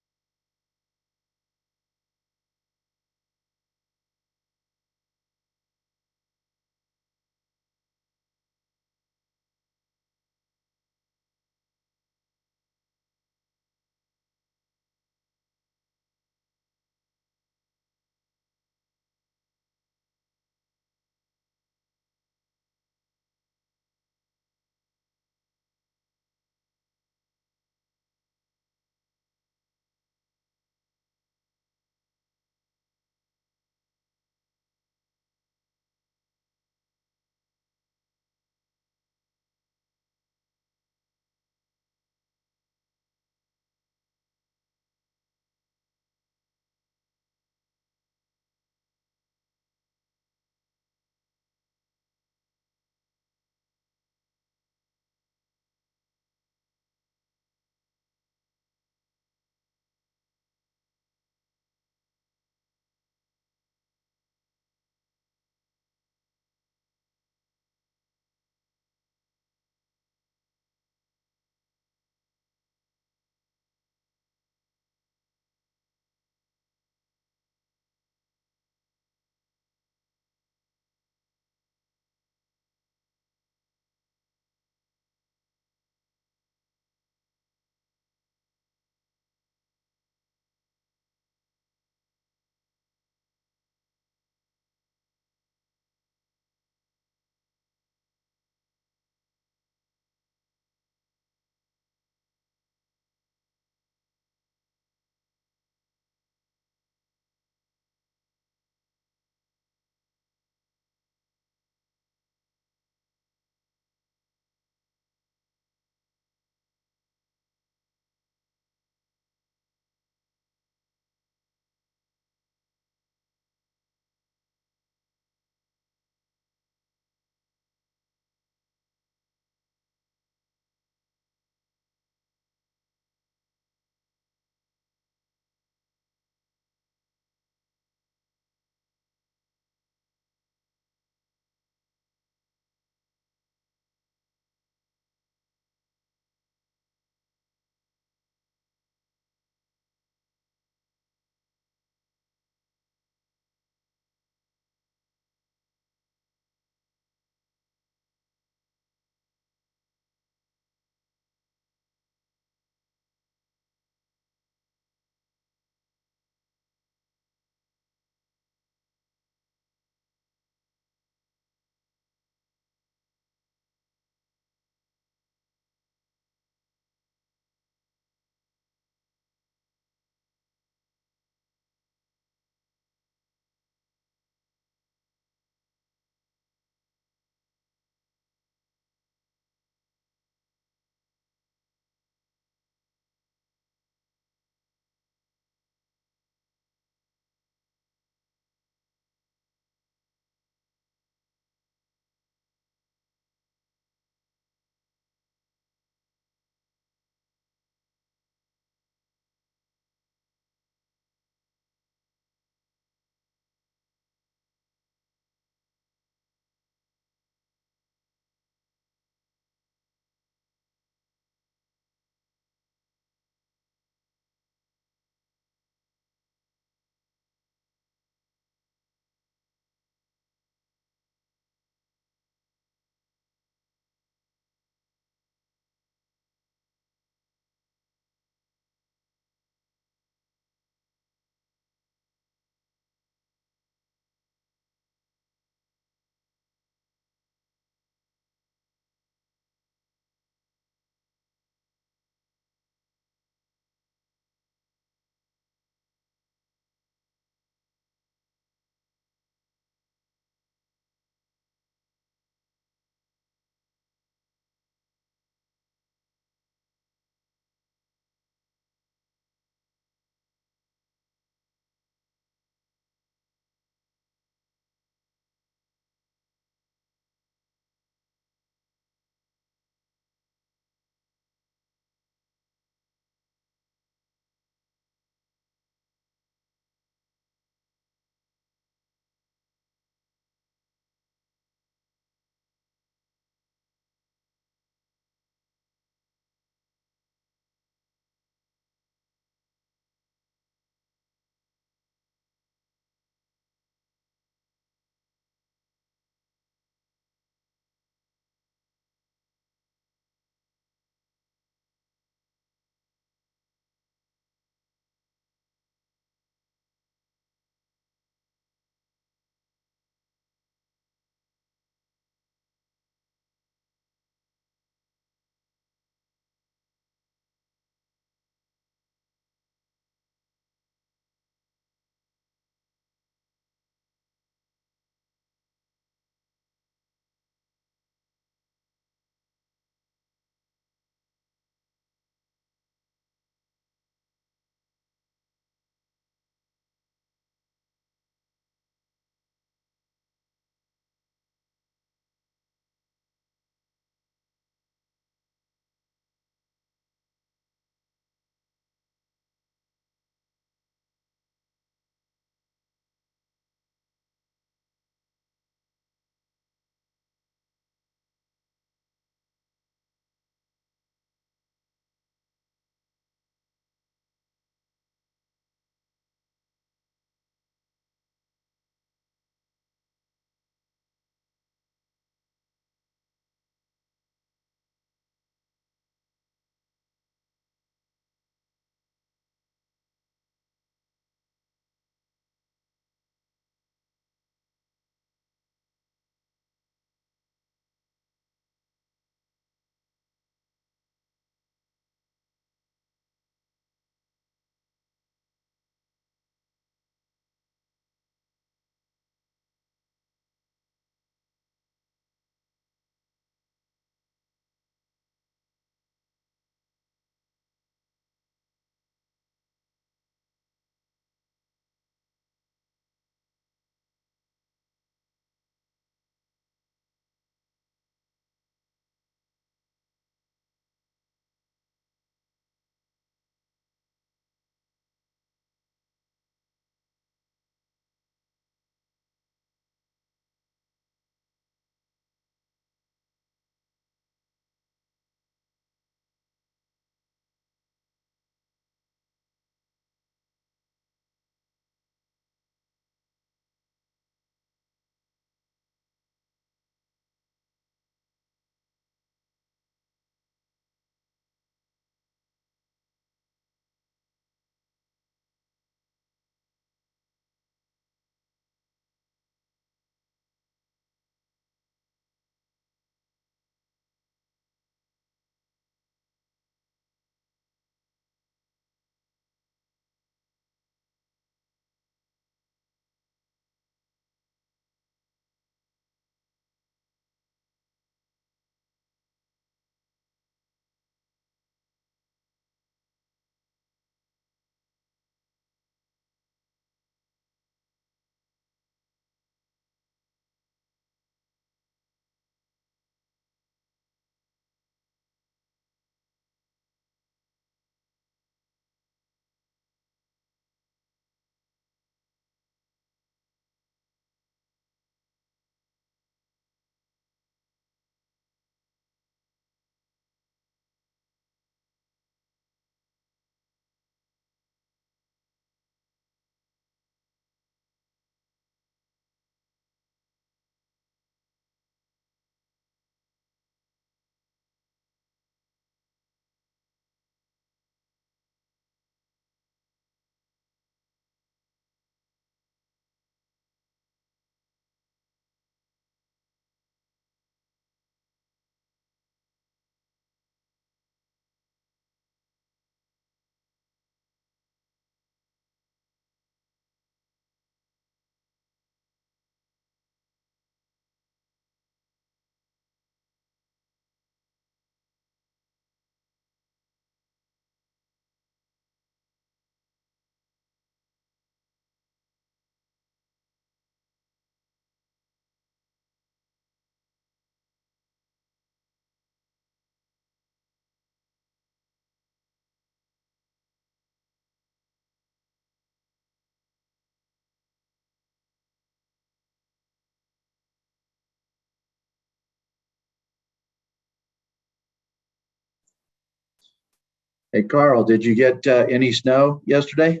Hey, Carl, did you get any snow yesterday?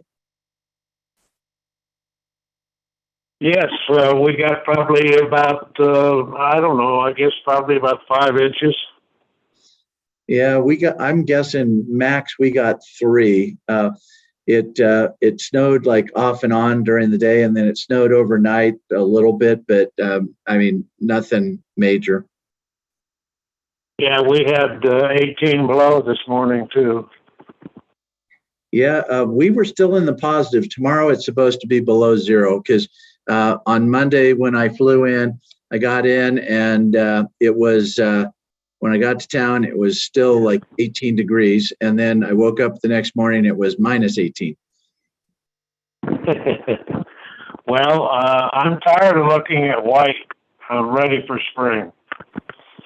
Yes, we got probably about, I don't know, I guess probably about 5 inches. Yeah, I'm guessing max we got 3. It snowed like off and on during the day, and then it snowed overnight a little bit, but I mean, nothing major. Yeah, we had 18 below this morning too. Yeah, we were still in the positive. Tomorrow it's supposed to be below 0 because on Monday when I flew in, I got in and it was, when I got to town, it was still like 18 degrees. And then I woke up the next morning, it was minus 18. Well, I'm tired of looking at white. I'm ready for spring.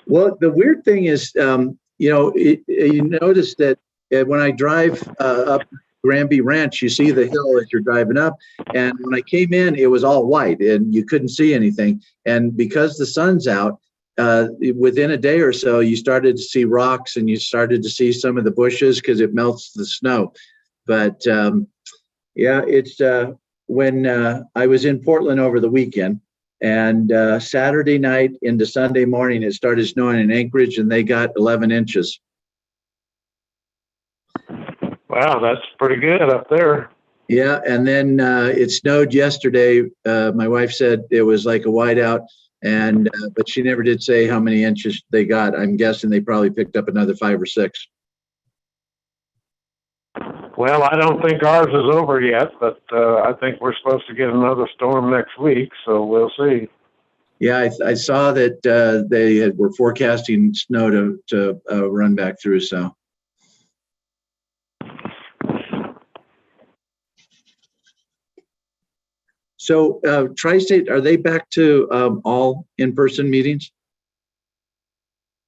Well, the weird thing is, you notice that when I drive up Granby Ranch, you see the hill as you're driving up. And when I came in, it was all white and you couldn't see anything. And because the sun's out, within a day or so, you started to see rocks and you started to see some of the bushes because it melts the snow. But yeah, it's when I was in Portland over the weekend. And Saturday night into Sunday morning, it started snowing in Anchorage and they got 11 inches. Wow, that's pretty good up there. Yeah, and then it snowed yesterday. My wife said it was like a whiteout, and but she never did say how many inches they got. I'm guessing they probably picked up another 5 or 6. Well, I don't think ours is over yet, but I think we're supposed to get another storm next week, so we'll see. Yeah, I saw that they were forecasting snow to run back through. So Tri-State, are they back to all in-person meetings?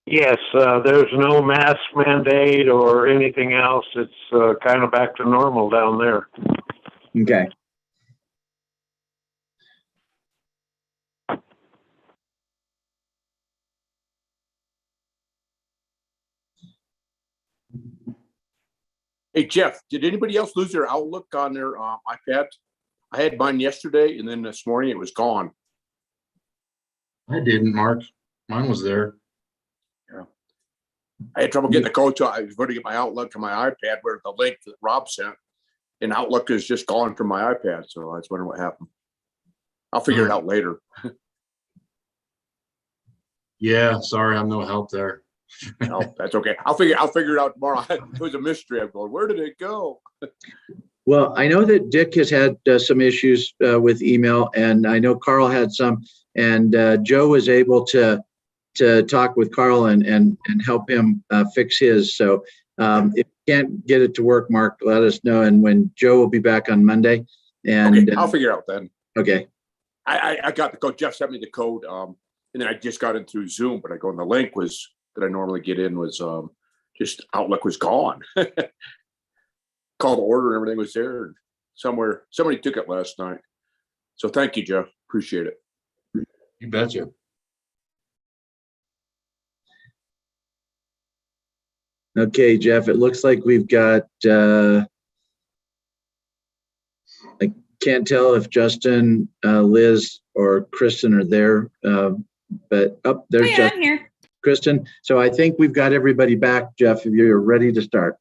Yes, there's no mask mandate or anything else. It's kind of back to normal down there. Okay. Hey, Jeff, did anybody else lose their Outlook on their iPad? I had mine yesterday, and then this morning it was gone. I didn't, Mark. Mine was there. Yeah. I had trouble getting the code, so I was going to get my Outlook on my iPad where the link that Rob sent, and Outlook is just gone from my iPad. So I was wondering what happened. I'll figure it out later. Yeah, sorry, I'm no help there. No, that's okay. I'll figure it out tomorrow. It was a mystery. I'm going, where did it go? Well, I know that Dick has had some issues with email, and I know Carl had some, and Joe was able to talk with Carl and help him fix his. So if you can't get it to work, Mark, let us know. And when Joe will be back on Monday, and okay, I'll figure it out then. Okay. I got the code. Jeff sent me the code, and then I just got in through Zoom. But I go, and the link was that I normally get in was just Outlook was gone. Call to order and everything was there. And somebody took it last night. So thank you, Jeff. Appreciate it. You betcha. Okay, Jeff, it looks like we've got, I can't tell if Justin, Liz, or Kristen are there, but there's yeah, Justin. I'm here. Kristen. So I think we've got everybody back, Jeff, if you're ready to start.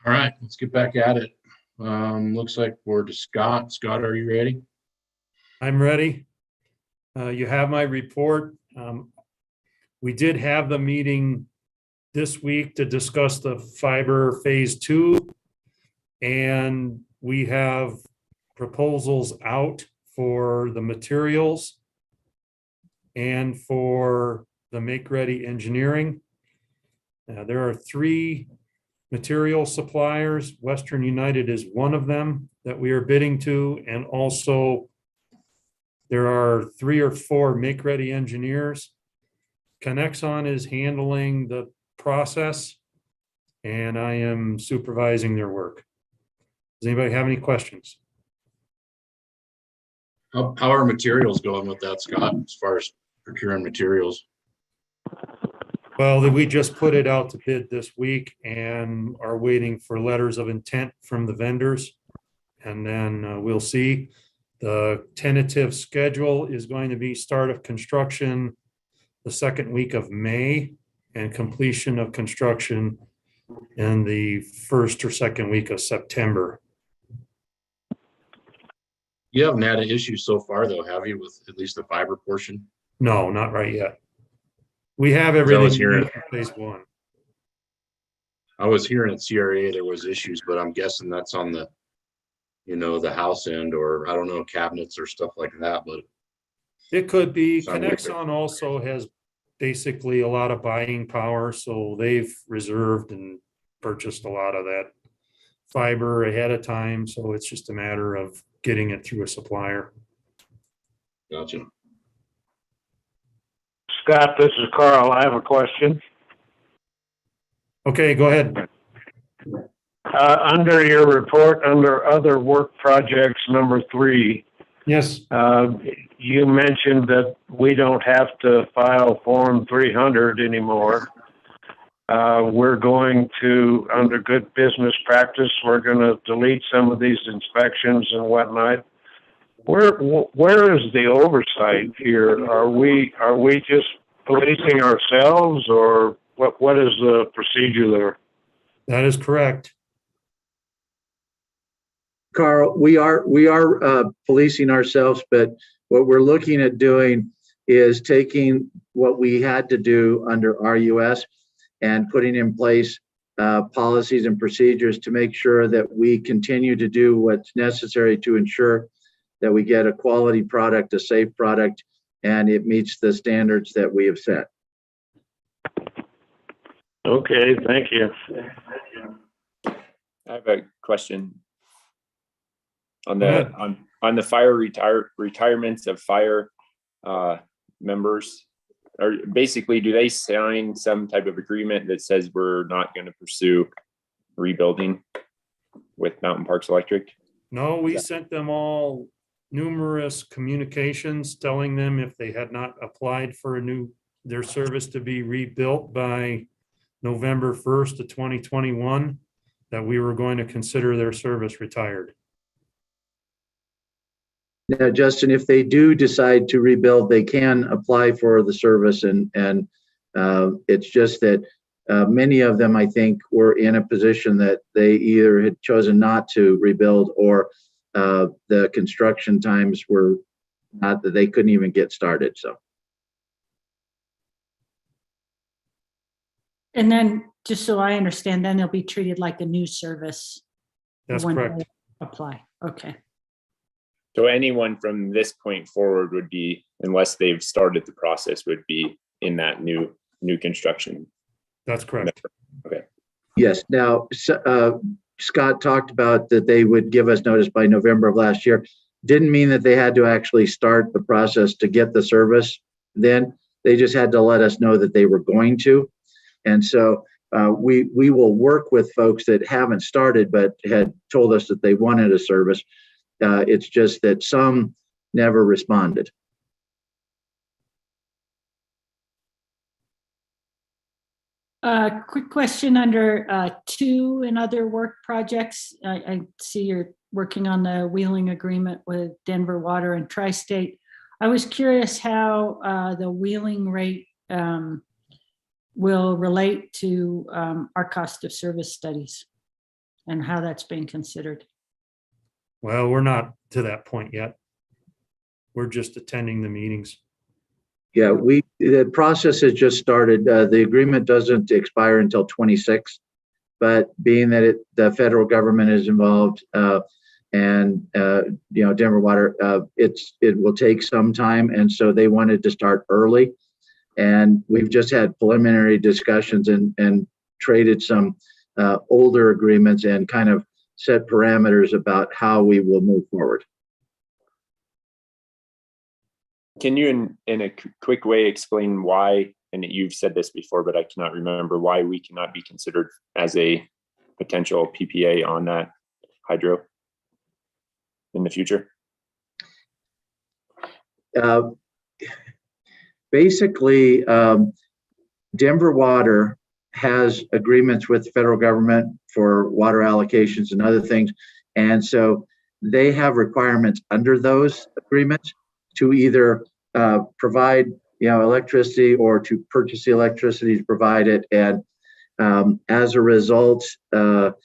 All right, let's get back at it. Looks like we're to Scott. Scott, are you ready? I'm ready. You have my report. We did have the meeting this week to discuss the fiber phase 2, and we have proposals out for the materials and for the make-ready engineering. There are 3 material suppliers. Western United is one of them that we are bidding to, and also there are 3 or 4 make-ready engineers. Connexon is handling the process, and I am supervising their work. Does anybody have any questions? How are materials going with that, Scott, as far as procuring materials? Well, we just put it out to bid this week and are waiting for letters of intent from the vendors. And then we'll see. The tentative schedule is going to be start of construction the second week of May and completion of construction in the first or second week of September. You haven't had an issue so far though, have you, with at least the fiber portion? No, not right yet. We have I everything was we need hearing- for phase one. I was hearing at CRA there was issues, but I'm guessing that's on the, the house end, or I don't know, cabinets or stuff like that, but It could be. Sound like it. Connexon also has basically a lot of buying power, so they've reserved and purchased a lot of that fiber ahead of time. So it's just a matter of getting it through a supplier. gotcha. Scott, this is Carl. I have a question. Okay, go ahead. Under your report, under other work projects, number 3, Yes, you mentioned that we don't have to file Form 300 anymore. We're going to, under good business practice, we're going to delete some of these inspections and whatnot. Where is the oversight here? Are we just policing ourselves, or what is the procedure there? that is correct. Carl, we are policing ourselves, but what we're looking at doing is taking what we had to do under RUS and putting in place policies and procedures to make sure that we continue to do what's necessary to ensure that we get a quality product, a safe product, and it meets the standards that we have set. Okay, thank you. I have a question on Go ahead. on the fire retirements of fire members. Or basically, do they sign some type of agreement that says we're not going to pursue rebuilding with Mountain Parks Electric? No, we sent them all numerous communications telling them if they had not applied for their service to be rebuilt by November 1st of 2021, that we were going to consider their service retired. Now, Justin, if they do decide to rebuild, they can apply for the service, and it's just that many of them, I think, were in a position that they either had chosen not to rebuild, or the construction times were not that they couldn't even get started. So, And then, just so I understand, then they'll be treated like a new service. That's when correct. they apply. Okay. So anyone from this point forward would be, unless they've started the process, would be in that new construction. That's correct. Okay. yes. Now, Scott talked about that they would give us notice by November of last year. Didn't mean that they had to actually start the process to get the service then. They just had to let us know that they were going to. And so we will work with folks that haven't started but had told us that they wanted a service. It's just that some never responded. Quick question under 2 and other work projects. I see you're working on the wheeling agreement with Denver Water and Tri-State. I was curious how the wheeling rate will relate to our cost of service studies and how that's being considered. Well, we're not to that point yet. We're just attending the meetings. Yeah, the process has just started. The agreement doesn't expire until 26, but being that the federal government is involved and Denver Water, it will take some time, and so they wanted to start early. And we've just had preliminary discussions and traded some older agreements and kind of set parameters about how we will move forward. Can you, in a quick way, explain why, and you've said this before, but I cannot remember, why we cannot be considered as a potential PPA on that hydro in the future? Basically, Denver Water has agreements with the federal government for water allocations and other things. And so they have requirements under those agreements to either provide, electricity or to purchase the electricity to provide it. And as a result, Denver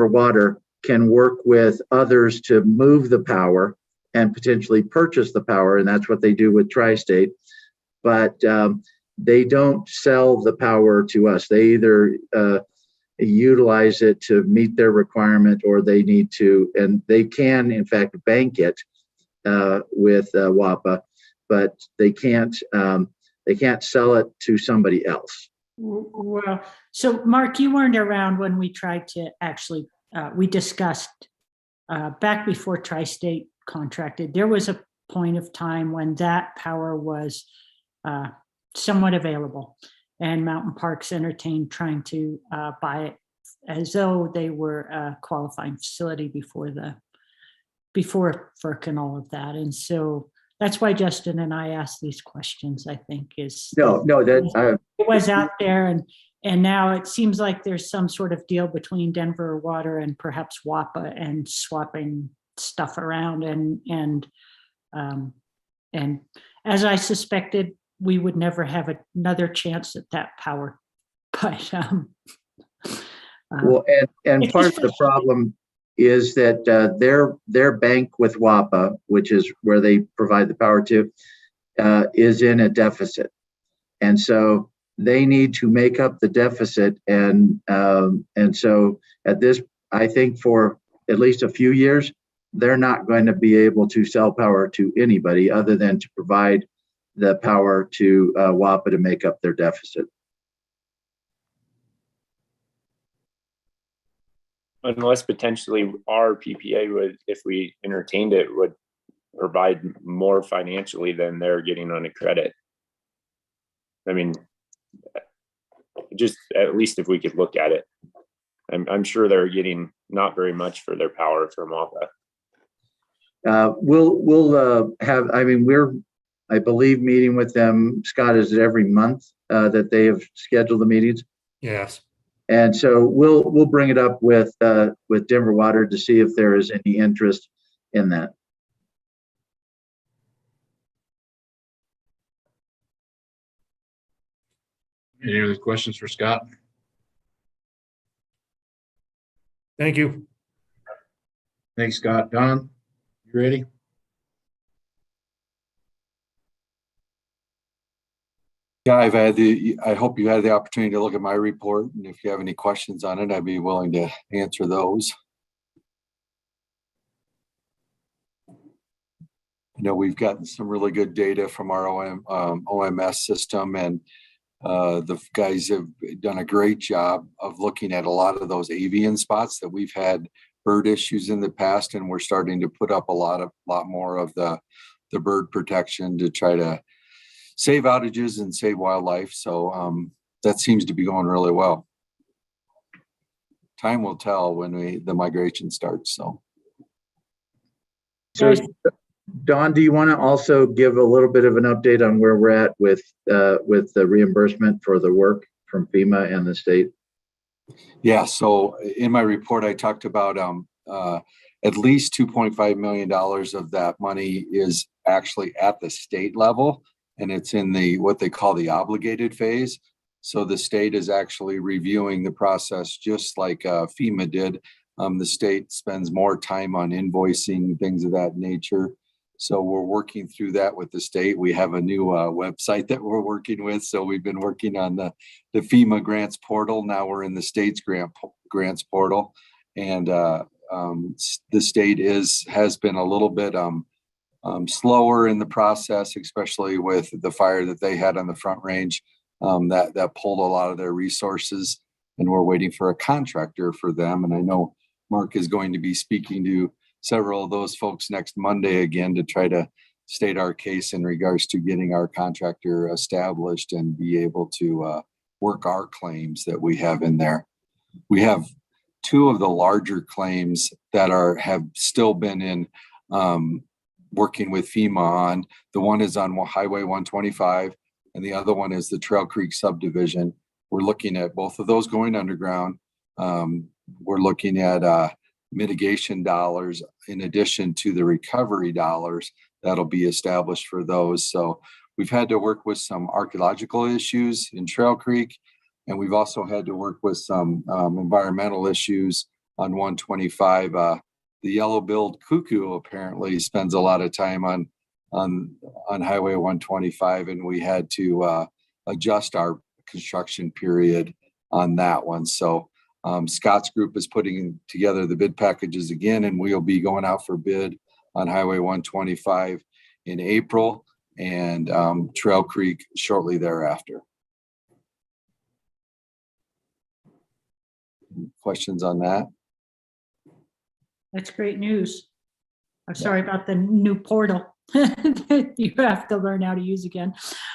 Water can work with others to move the power and potentially purchase the power. And that's what they do with Tri-State. But they don't sell the power to us. They either utilize it to meet their requirement, or they need to, and they can, in fact, bank it with WAPA, but they can't sell it to somebody else. Well, so Mark, you weren't around when we tried to actually, we discussed back before Tri-State contracted, there was a point of time when that power was somewhat available, and Mountain Parks entertained trying to buy it as though they were a qualifying facility before FERC and all of that. And so that's why Justin and I asked these questions, I think, is that it was out there, and now it seems like there's some sort of deal between Denver Water and perhaps WAPA and swapping stuff around, and as I suspected, we would never have another chance at that power. But well, and part of the problem is that their bank with WAPA, which is where they provide the power to, is in a deficit, and so they need to make up the deficit. And so at this, I think for at least a few years, they're not going to be able to sell power to anybody other than to provide the power to WAPA to make up their deficit. Unless potentially our PPA would, if we entertained it, would provide more financially than they're getting on a credit. I mean, just at least if we could look at it, I'm sure they're getting not very much for their power from WAPA. We'll have, we're, I believe, meeting with them. Scott, is it every month that they have scheduled the meetings? Yes. And so we'll bring it up with Denver Water to see if there is any interest in that. Any other questions for Scott? Thank you. Thanks, Scott. Don, you ready? Yeah, I hope you had the opportunity to look at my report, and if you have any questions on it, I'd be willing to answer those. We've gotten some really good data from our OMS system, and the guys have done a great job of looking at a lot of those avian spots that we've had bird issues in the past, and we're starting to put up a lot more of the bird protection to try to save outages and save wildlife. So that seems to be going really well. Time will tell when the migration starts. So Don, do you want to also give a little bit of an update on where we're at with the reimbursement for the work from FEMA and the state? Yeah, so in my report, I talked about at least $2.5 million of that money is actually at the state level, and it's in what they call the obligated phase. So the state is actually reviewing the process just like FEMA did. The state spends more time on invoicing, things of that nature. So we're working through that with the state. We have a new website that we're working with. So we've been working on the FEMA grants portal. Now we're in the state's grants portal. And the state has been a little bit slower in the process, especially with the fire that they had on the Front Range that pulled a lot of their resources, and we're waiting for a contractor for them. And I know Mark is going to be speaking to several of those folks next Monday again to try to state our case in regards to getting our contractor established and be able to work our claims that we have in there. We have two of the larger claims that have still been in working with FEMA on. The one is on Highway 125 and the other one is the Trail Creek subdivision. We're looking at both of those going underground. We're looking at mitigation dollars in addition to the recovery dollars that'll be established for those. So we've had to work with some archaeological issues in Trail Creek, and we've also had to work with some environmental issues on 125. The yellow-billed cuckoo apparently spends a lot of time on Highway 125, and we had to adjust our construction period on that one. So Scott's group is putting together the bid packages again, and we'll be going out for bid on Highway 125 in April and Trail Creek shortly thereafter. Questions on that? That's great news. I'm sorry about the new portal. You have to learn how to use again.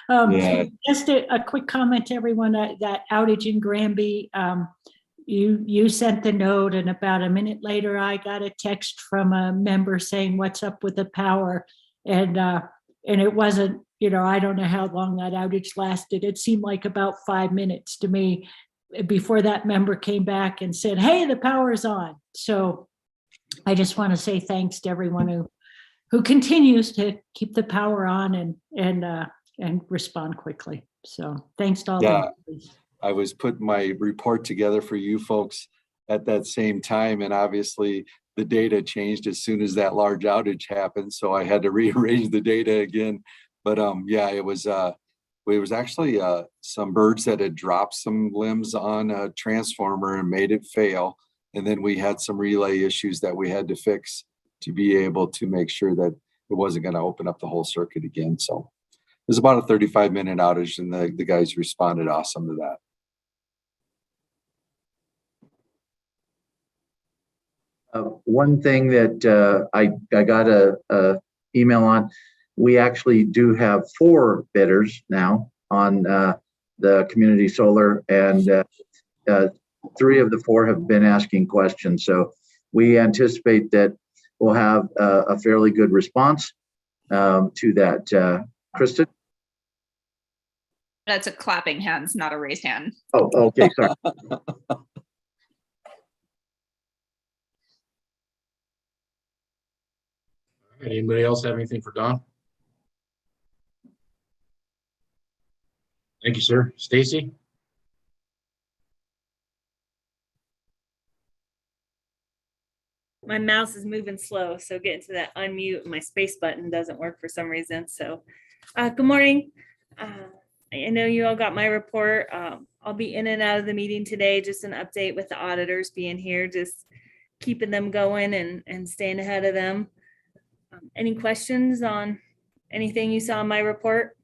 Yeah. Just a quick comment to everyone, that outage in Granby, you sent the note, and about a minute later, I got a text from a member saying, "What's up with the power?" And it wasn't, I don't know how long that outage lasted. It seemed like about 5 minutes to me before that member came back and said, "Hey, the power's on." So I just want to say thanks to everyone who continues to keep the power on and respond quickly. So thanks to all. Yeah, I was putting my report together for you folks at that same time, and obviously the data changed as soon as that large outage happened, so I had to rearrange the data again. But yeah, it was actually some birds that had dropped some limbs on a transformer and made it fail, and then we had some relay issues that we had to fix to be able to make sure that it wasn't going to open up the whole circuit again. So it was about a 35-minute outage, and the guys responded awesome to that. One thing that I got a email on, we actually do have 4 bidders now on the community solar, and 3 of the 4 have been asking questions. So we anticipate that we'll have a fairly good response to that. Kristen? That's a clapping hands, not a raised hand. Oh, okay, sorry. Anybody else have anything for Don? Thank you, sir. Stacy? My mouse is moving slow, so getting to that unmute, my space button doesn't work for some reason. So good morning. I know you all got my report. I'll be in and out of the meeting today. Just an update with the auditors being here, just keeping them going and staying ahead of them. Any questions on anything you saw in my report?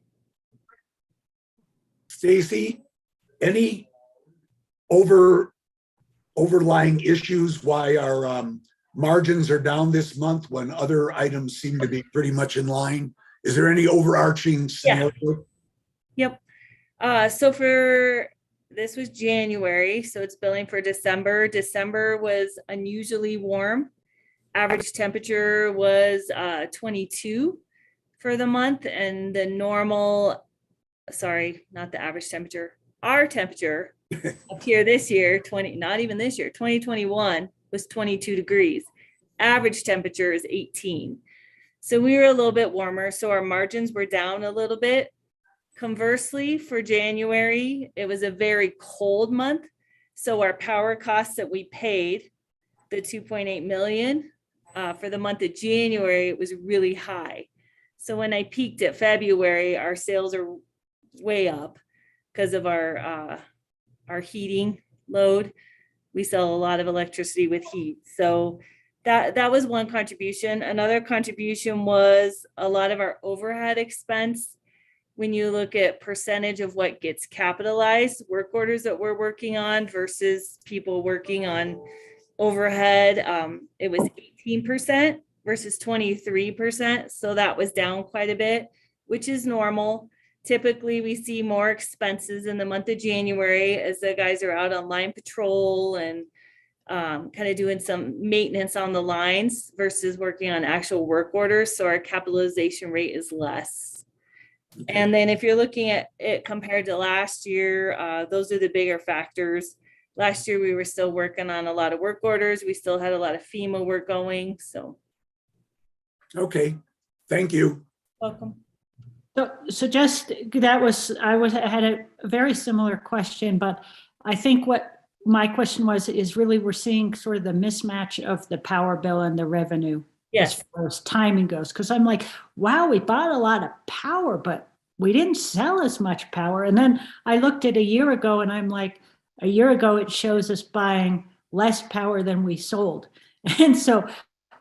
Stacy, any overlying issues why our margins are down this month when other items seem to be pretty much in line? Is there any overarching scenario? Yep. So this was January, so it's billing for December. December was unusually warm. Average temperature was 22 for the month, and the normal, sorry, not the average temperature, our temperature up here this year, not even this year, 2021 was 22 degrees. Average temperature is 18. So we were a little bit warmer, so our margins were down a little bit. Conversely, for January, it was a very cold month. So our power costs that we paid, the 2.8 million, for the month of January, it was really high. So when I peaked at February, our sales are way up because of our heating load. We sell a lot of electricity with heat. So that was one contribution. Another contribution was a lot of our overhead expense. When you look at percentage of what gets capitalized, work orders that we're working on versus people working on overhead, it was 18% versus 23%. So that was down quite a bit, which is normal. Typically, we see more expenses in the month of January as the guys are out on line patrol and kind of doing some maintenance on the lines versus working on actual work orders. So our capitalization rate is less. And then if you're looking at it compared to last year, those are the bigger factors. Last year, we were still working on a lot of work orders. We still had a lot of FEMA work going, so. Okay, thank you. Welcome. So just, I had a very similar question, but I think what my question was, is really we're seeing sort of the mismatch of the power bill and the revenue. Yes. As far as timing goes, because I'm like, wow, we bought a lot of power, but we didn't sell as much power. And then I looked at a year ago and I'm like, a year ago, it shows us buying less power than we sold. And so,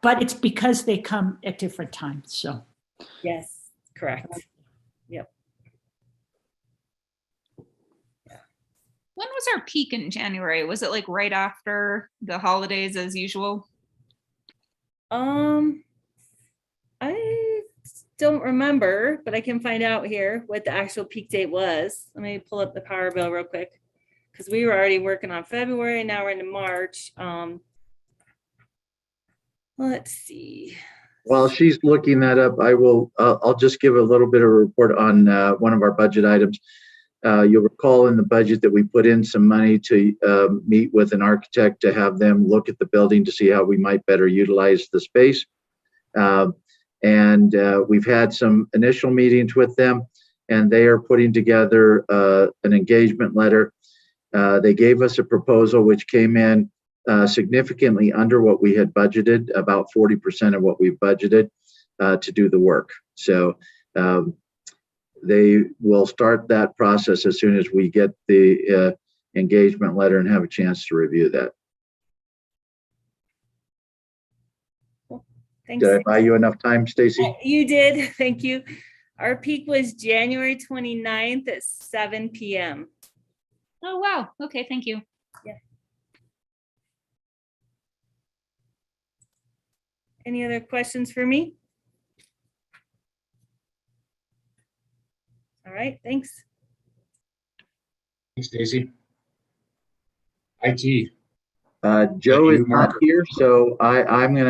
but it's because they come at different times, so. Yes, correct. Yep. When was our peak in January? Was it like right after the holidays as usual? I don't remember, but I can find out here what the actual peak date was. Let me pull up the power bill real quick, because we were already working on February, now we're into March. Let's see. While she's looking that up, I'll just give a little bit of a report on one of our budget items. You'll recall in the budget that we put in some money to meet with an architect to have them look at the building to see how we might better utilize the space. And we've had some initial meetings with them, and they are putting together an engagement letter. They gave us a proposal which came in significantly under what we had budgeted, about 40% of what we've budgeted to do the work. So they will start that process as soon as we get the engagement letter and have a chance to review that. Thanks. Did I buy you enough time, Stacy? You did. Thank you. Our peak was January 29th at 7 p.m. Oh, wow. Okay, thank you. Yeah. Any other questions for me? All right, thanks. Thanks, Stacy. IT. Joe is not here, so I'm going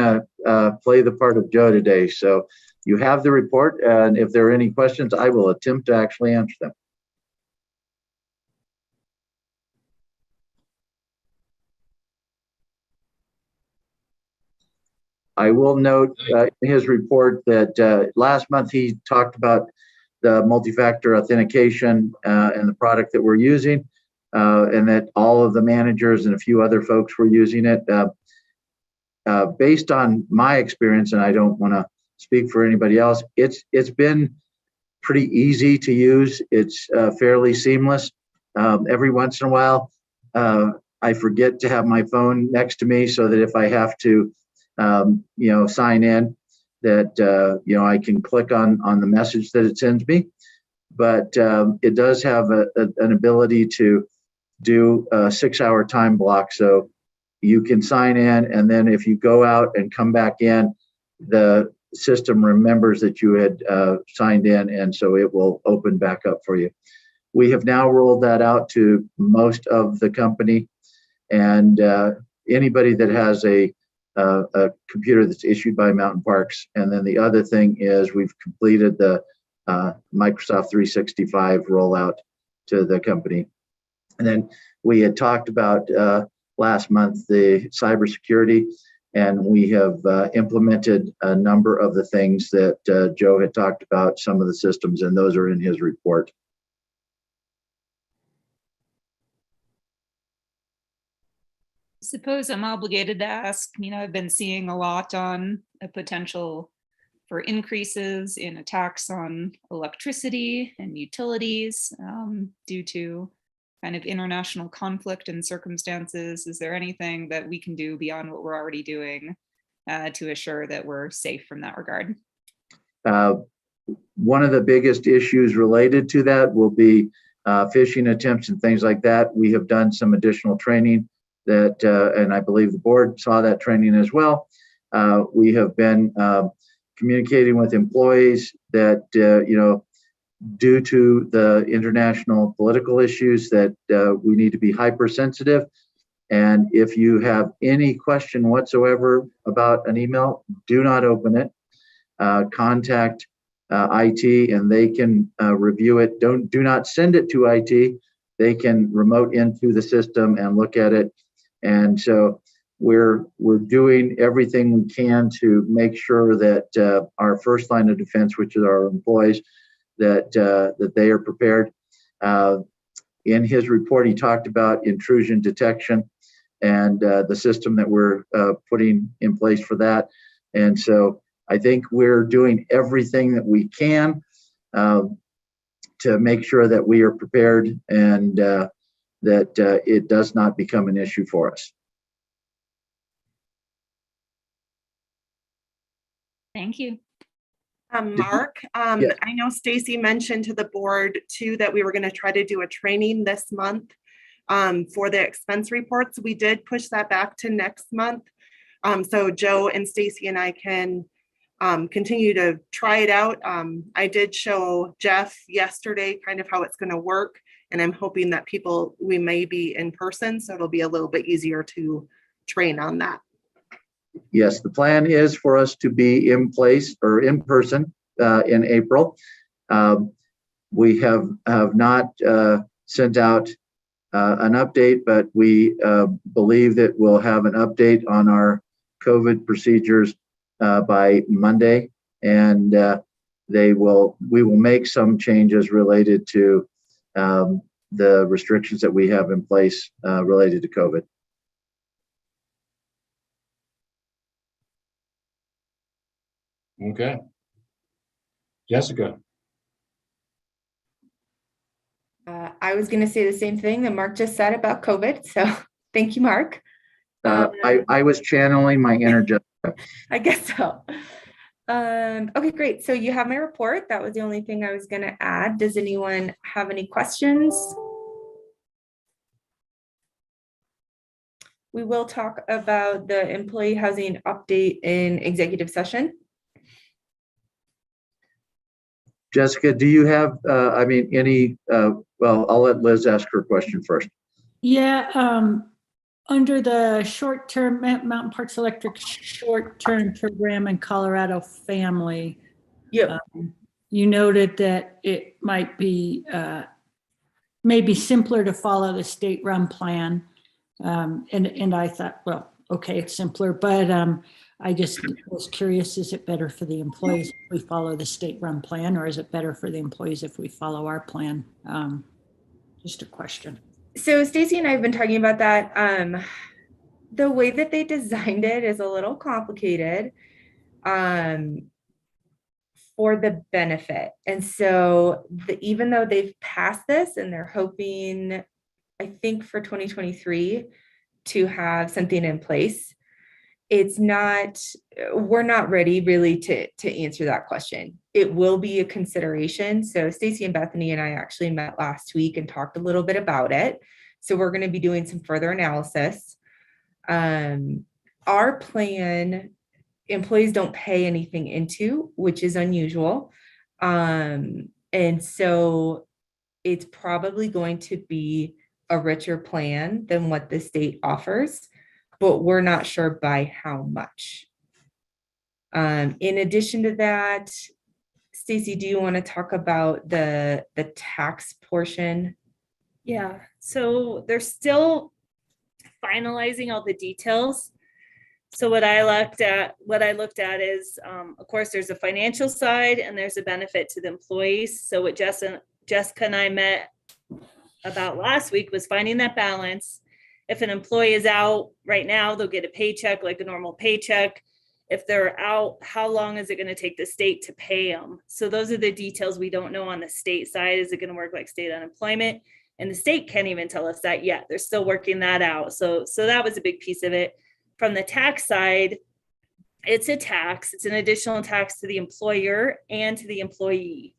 to play the part of Joe today. So you have the report, and if there are any questions, I will attempt to actually answer them. I will note in his report that last month he talked about the multi-factor authentication and the product that we're using, and that all of the managers and a few other folks were using it. Based on my experience, and I don't want to speak for anybody else, it's been pretty easy to use. It's fairly seamless. Every once in a while, I forget to have my phone next to me so that if I have to sign in, that I can click on the message that it sends me. But it does have an ability to do a 6-hour time block, so you can sign in, and then if you go out and come back in, the system remembers that you had signed in, and so it will open back up for you. We have now rolled that out to most of the company, and anybody that has a computer that's issued by Mountain Parks. And then the other thing is we've completed the Microsoft 365 rollout to the company. And then we had talked about last month the cybersecurity, and we have implemented a number of the things that Joe had talked about, some of the systems, and those are in his report. Suppose I'm obligated to ask, I've been seeing a lot on a potential for increases in a tax on electricity and utilities due to kind of international conflict and circumstances. Is there anything that we can do beyond what we're already doing to assure that we're safe from that regard? One of the biggest issues related to that will be phishing attempts and things like that. We have done some additional training that, and I believe the board saw that training as well. We have been communicating with employees that, due to the international political issues, that we need to be hypersensitive. And if you have any question whatsoever about an email, do not open it. Contact IT and they can review it. Do not send it to IT. They can remote into the system and look at it. And so we're doing everything we can to make sure that our first line of defense, which is our employees, that they are prepared. In his report, he talked about intrusion detection and the system that we're putting in place for that. And so I think we're doing everything that we can to make sure that we are prepared and that it does not become an issue for us. Thank you. Mark, Yes. I know Stacy mentioned to the board too that we were going to try to do a training this month for the expense reports. We did push that back to next month. So Joe and Stacy and I can continue to try it out. I did show Jeff yesterday kind of how it's going to work, and I'm hoping that we may be in person, so it'll be a little bit easier to train on that. Yes, the plan is for us to be in place or in person in April. We have not sent out an update, but we believe that we'll have an update on our COVID procedures by Monday, and we will make some changes related to the restrictions that we have in place related to COVID. Okay. Jessica. I was going to say the same thing that Mark just said about COVID. So thank you, Mark. I was channeling my inner Jessica. I guess so. Okay, great. So you have my report. That was the only thing I was going to add. Does anyone have any questions? We will talk about the employee housing update in executive session. Jessica, do you have, any, well, I'll let Liz ask her question first. Yeah, under the short-term Mountain Parks Electric short-term program in Colorado family, Yep. You noted that it might be maybe simpler to follow the state-run plan. And I thought, well, okay, it's simpler, but I just was curious, is it better for the employees if we follow the state-run plan, or is it better for the employees if we follow our plan? Just a question. So Stacy and I have been talking about that. The way that they designed it is a little complicated for the benefit. And so even though they've passed this and they're hoping, I think for 2023 to have something in place, we're not ready really to answer that question. It will be a consideration. So Stacy and Bethany and I actually met last week and talked a little bit about it. So we're going to be doing some further analysis. Our plan, employees don't pay anything into, which is unusual. And so it's probably going to be a richer plan than what the state offers, but we're not sure by how much. In addition to that, Stacy, do you want to talk about the tax portion? Yeah, so they're still finalizing all the details. So what I looked at is, of course, there's a financial side and there's a benefit to the employees. So what Jessica and I met about last week was finding that balance. If an employee is out right now, they'll get a paycheck like a normal paycheck. If they're out, how long is it going to take the state to pay them? So those are the details we don't know on the state side. Is it going to work like state unemployment? And the state can't even tell us that yet. They're still working that out. So that was a big piece of it. From the tax side, it's a tax. It's an additional tax to the employer and to the employee.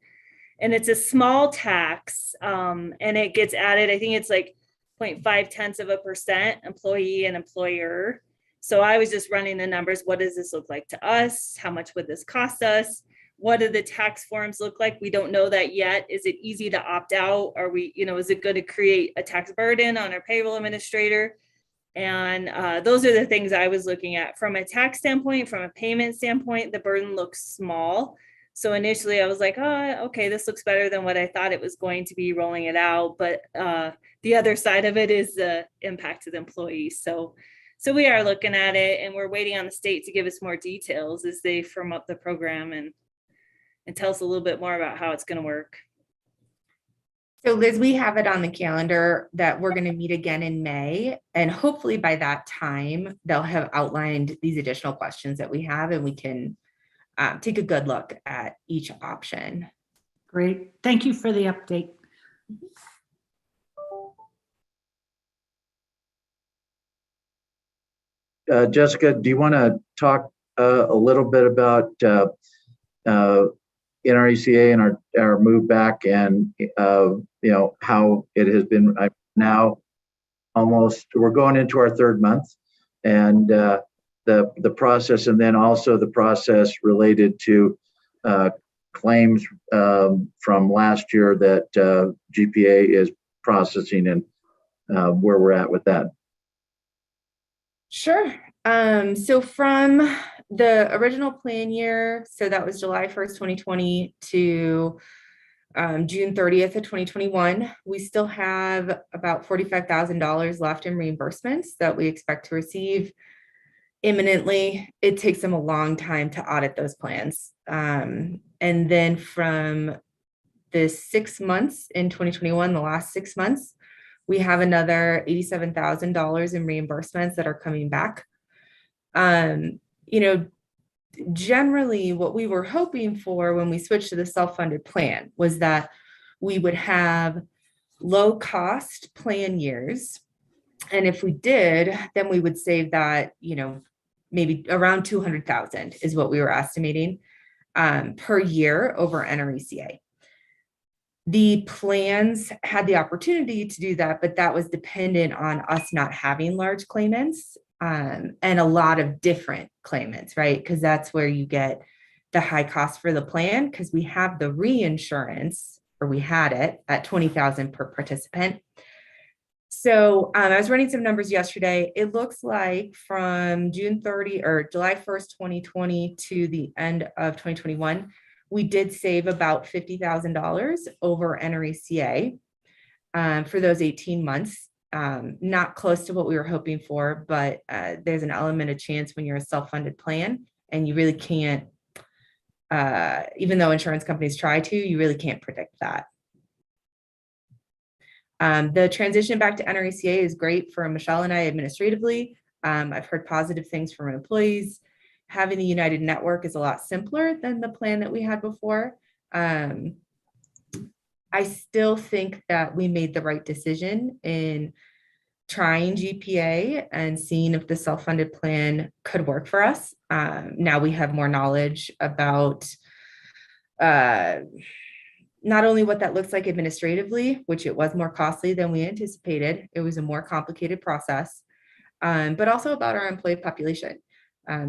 And it's a small tax, and it gets added. I think it's like 0.5% employee and employer. So I was just running the numbers. What does this look like to us? How much would this cost us? What do the tax forms look like? We don't know that yet. Is it easy to opt out? Are we, is it going to create a tax burden on our payroll administrator? And those are the things I was looking at. From a tax standpoint, from a payment standpoint, the burden looks small. So initially I was like, oh, okay, this looks better than what I thought it was going to be rolling it out. But the other side of it is the impact to the employees. So we are looking at it, and we're waiting on the state to give us more details as they firm up the program and tell us a little bit more about how it's going to work. So Liz, we have it on the calendar that we're going to meet again in May, and hopefully by that time they'll have outlined these additional questions that we have, and we can take a good look at each option. Great. Thank you for the update. Jessica, do you want to talk a little bit about NRECA and our move back, and how it has been now we're going into our third month, and the process, and then also the process related to claims from last year that GPA is processing, and where we're at with that. Sure. So from the original plan year, so that was July 1st, 2020 to June 30th of 2021, we still have about $45,000 left in reimbursements that we expect to receive imminently. It takes them a long time to audit those plans. And then from the 6 months in 2021, the last 6 months, we have another $87,000 in reimbursements that are coming back. Generally what we were hoping for when we switched to the self-funded plan was that we would have low cost plan years. And if we did, then we would save that, maybe around 200,000 is what we were estimating per year over NRECA. The plans had the opportunity to do that, but that was dependent on us not having large claimants and a lot of different claimants, right? Because that's where you get the high cost for the plan, because we have the reinsurance, or we had it at 20,000 per participant. So I was running some numbers yesterday. It looks like from June 30 or July 1st, 2020 to the end of 2021, we did save about $50,000 over NRECA for those 18 months. Not close to what we were hoping for, but there's an element of chance when you're a self-funded plan, and you really can't, even though insurance companies try to, you really can't predict that. The transition back to NRECA is great for Michelle and I administratively. I've heard positive things from employees. Having the United Network is a lot simpler than the plan that we had before. I still think that we made the right decision in trying GPA and seeing if the self-funded plan could work for us. Now we have more knowledge about not only what that looks like administratively, which it was more costly than we anticipated. It was a more complicated process, but also about our employee population.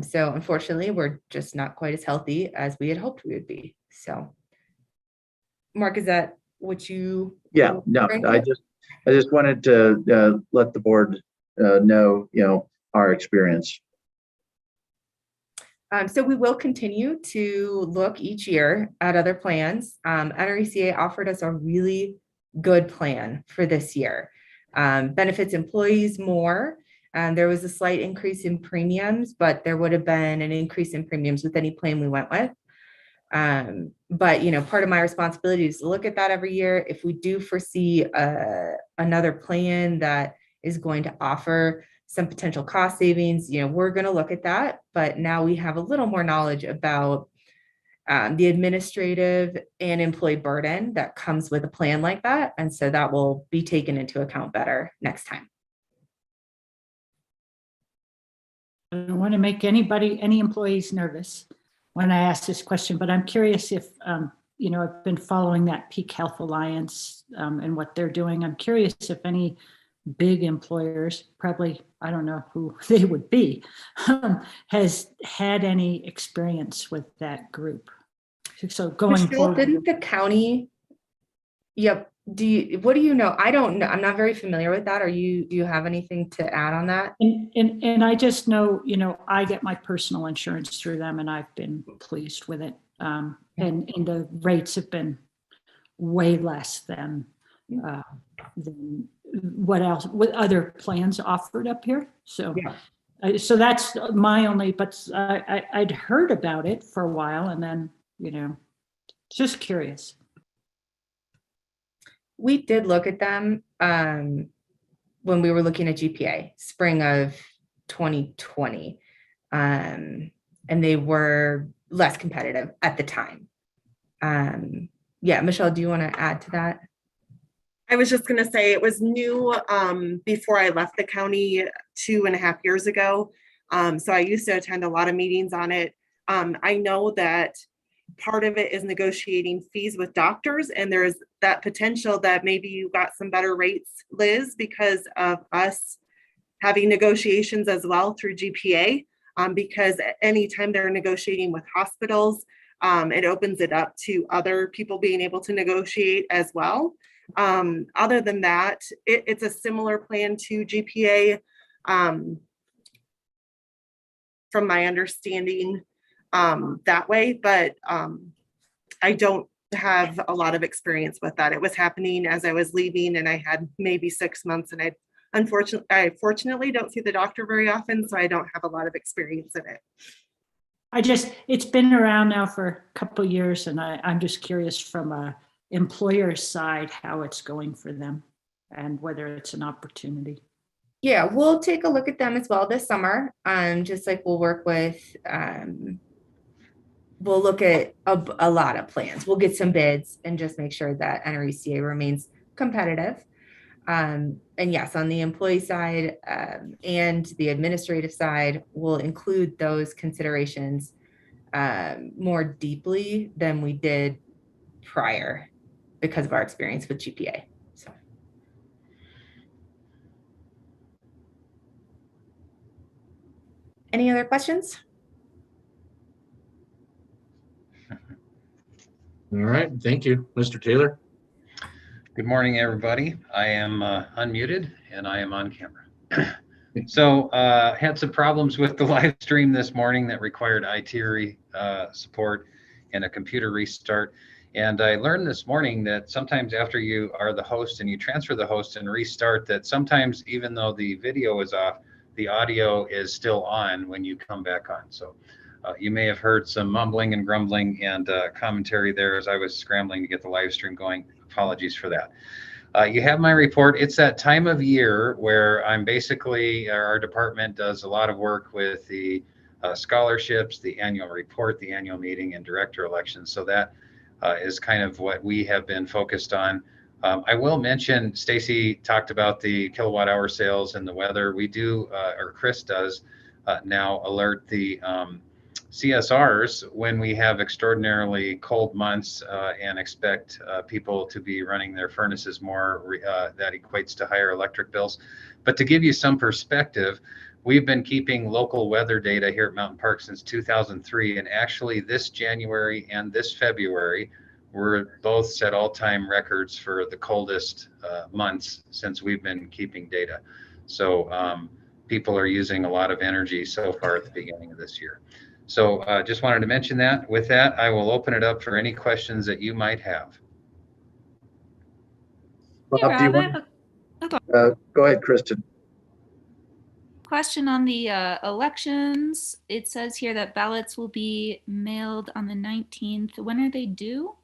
So unfortunately, we're just not quite as healthy as we had hoped we would be. So, Mark, is that what you? Yeah, no, I just wanted to let the board know, our experience. So we will continue to look each year at other plans. NRECA offered us a really good plan for this year. Benefits employees more. There was a slight increase in premiums, but there would have been an increase in premiums with any plan we went with. But part of my responsibility is to look at that every year. If we do foresee another plan that is going to offer some potential cost savings, we're going to look at that. But now we have a little more knowledge about the administrative and employee burden that comes with a plan like that. And so that will be taken into account better next time. I don't want to make any employees nervous when I ask this question, but I'm curious if, I've been following that Peak Health Alliance and what they're doing. I'm curious if any big employers, probably, I don't know who they would be, has had any experience with that group. So going Michelle, forward. didn't the county Yep. What do you know? I don't know. I'm not very familiar with that. Do you have anything to add on that? And I just know, I get my personal insurance through them and I've been pleased with it. And the rates have been way less than what other plans offered up here. So, so that's my only, but I'd heard about it for a while and then, just curious. We did look at them when we were looking at GPA, spring of 2020. And they were less competitive at the time. Yeah, Michelle, do you want to add to that? I was just going to say it was new before I left the county 2.5 years ago. So I used to attend a lot of meetings on it. I know that part of it is negotiating fees with doctors, and there's that potential that maybe you got some better rates, Liz, because of us having negotiations as well through GPA, because anytime they're negotiating with hospitals, it opens it up to other people being able to negotiate as well. Other than that, it's a similar plan to GPA, from my understanding, that way, but I don't have a lot of experience with that. It was happening as I was leaving, and I had maybe 6 months, and I fortunately don't see the doctor very often, so I don't have a lot of experience in it. It's been around now for a couple of years, and I'm just curious from a employer side how it's going for them and whether it's an opportunity. Yeah, we'll take a look at them as well this summer. Just like we'll work with, we'll look at a lot of plans. We'll get some bids and just make sure that NRECA remains competitive. And yes, on the employee side and the administrative side, we'll include those considerations more deeply than we did prior because of our experience with GPA. So. Any other questions? All right, thank you. Mr. Taylor. Good morning, everybody. I am unmuted and I am on camera. So had some problems with the live stream this morning that required IT support and a computer restart. And I learned this morning that sometimes after you are the host and you transfer the host and restart, that sometimes even though the video is off, the audio is still on when you come back on. So you may have heard some mumbling and grumbling and commentary there as I was scrambling to get the live stream going. Apologies for that. You have my report. It's that time of year where I'm basically, our department does a lot of work with the scholarships, the annual report, the annual meeting, and director elections. So that is kind of what we have been focused on. I will mention, Stacy talked about the kilowatt hour sales and the weather. We do, or Chris does now alert the CSRs when we have extraordinarily cold months and expect people to be running their furnaces more, that equates to higher electric bills. But to give you some perspective, we've been keeping local weather data here at Mountain Park since 2003, and actually this January and this February were both set all-time records for the coldest months since we've been keeping data. So people are using a lot of energy so far at the beginning of this year. So just wanted to mention that. With that, I will open it up for any questions that you might have. Bob, do you want go ahead, Kristen. Question on the elections. It says here that ballots will be mailed on the 19th. When are they due?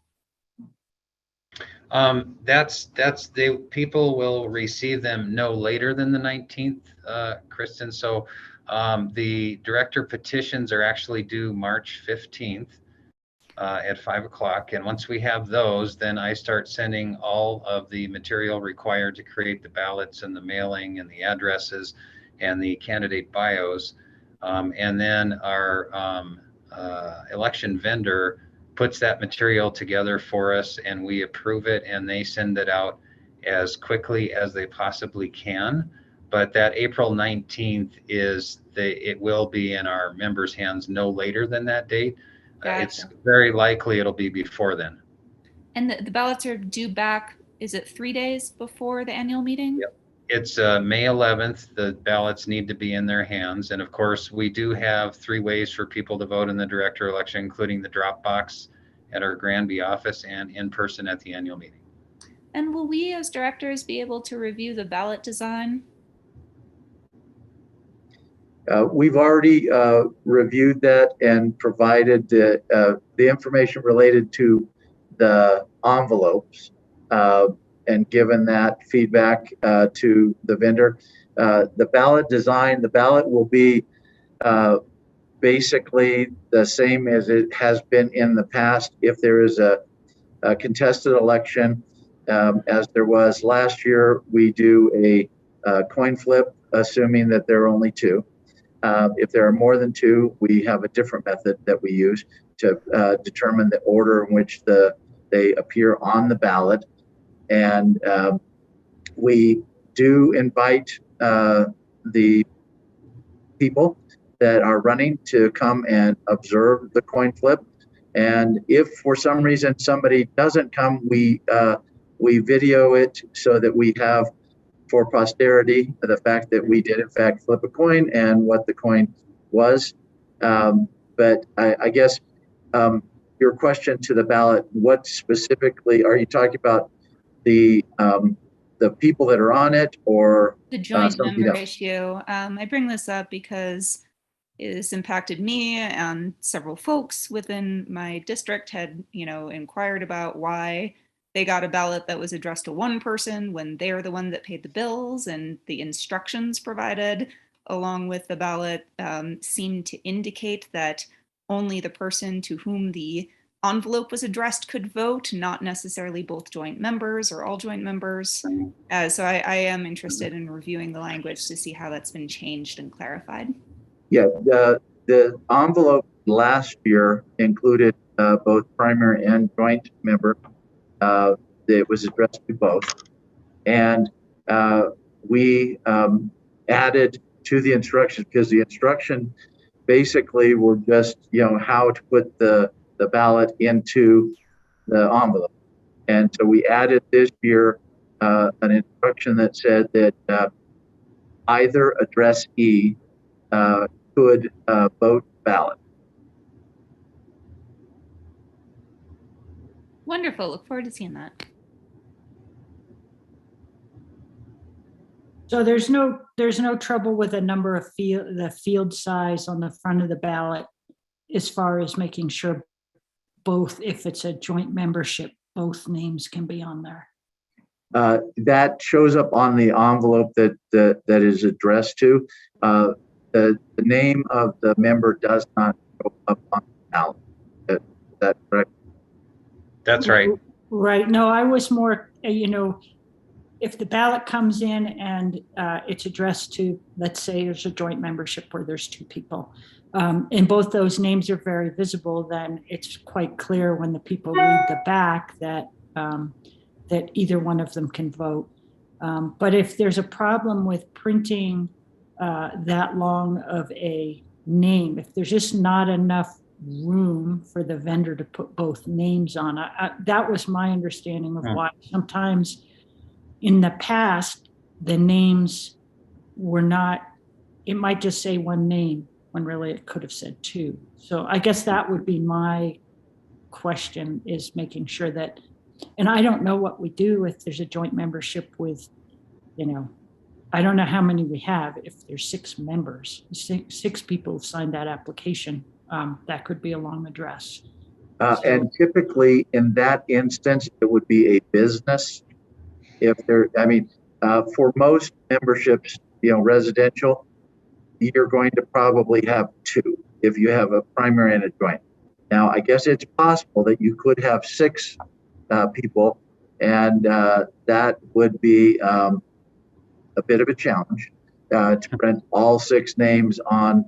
People will receive them no later than the 19th, Kristen. So the director petitions are actually due March 15th at 5 o'clock. And once we have those, then I start sending all of the material required to create the ballots and the mailing and the addresses and the candidate bios. And then our election vendor puts that material together for us and we approve it and they send it out as quickly as they possibly can. But that April 19th it will be in our members' hands no later than that date. Gotcha. It's very likely it'll be before then. And the ballots are due back is it 3 days before the annual meeting? Yep. It's May 11th. The ballots need to be in their hands. And of course, we do have 3 ways for people to vote in the director election, including the drop box at our Granby office and in person at the annual meeting. And will we as directors be able to review the ballot design? We've already reviewed that and provided the information related to the envelopes and given that feedback to the vendor. The ballot design, the ballot will be basically the same as it has been in the past. If there is a contested election, as there was last year, we do a coin flip, assuming that there are only 2. If there are more than 2, we have a different method that we use to determine the order in which they appear on the ballot. And we do invite the people that are running to come and observe the coin flip. And if for some reason somebody doesn't come, we video it so that we have for posterity the fact that we did in fact flip a coin and what the coin was. But I guess your question to the ballot, what specifically are you talking about? The people that are on it, or the joint member else? issue? I bring this up because it's impacted me, and several folks within my district had, inquired about why they got a ballot that was addressed to one person when they're the one that paid the bills, and the instructions provided along with the ballot seemed to indicate that only the person to whom the envelope was addressed could vote, not necessarily both joint members or all joint members. So I am interested in reviewing the language to see how that's been changed and clarified. Yeah, the envelope last year included both primary and joint member. It was addressed to both. And we added to the instructions, because the instruction basically were just, how to put the ballot into the envelope. And so we added this year an instruction that said that either addressee could vote ballot. Wonderful. Look forward to seeing that. So there's no trouble with the number of the field size on the front of the ballot, as far as making sure both, if it's a joint membership, both names can be on there. That shows up on the envelope that is addressed to. The name of the member does not show up on the ballot. Is that correct? That's right. Right. No, I was more, if the ballot comes in and it's addressed to, let's say there's a joint membership where there's 2 people, and both those names are very visible, then it's quite clear when the people read the back that that either one of them can vote. But if there's a problem with printing that long of a name, if there's just not enough room for the vendor to put both names on, that was my understanding of why sometimes in the past the names were not, it might just say one name when really it could have said 2. So I guess that would be my question, is making sure that, and I don't know what we do if there's a joint membership with, I don't know how many we have. If there's 6 members, 6 people have signed that application, that could be a long address. And typically in that instance, it would be a business. If there, for most memberships, residential, you're going to probably have 2 if you have a primary and a joint. Now, I guess it's possible that you could have 6 people, and that would be a bit of a challenge to print all 6 names on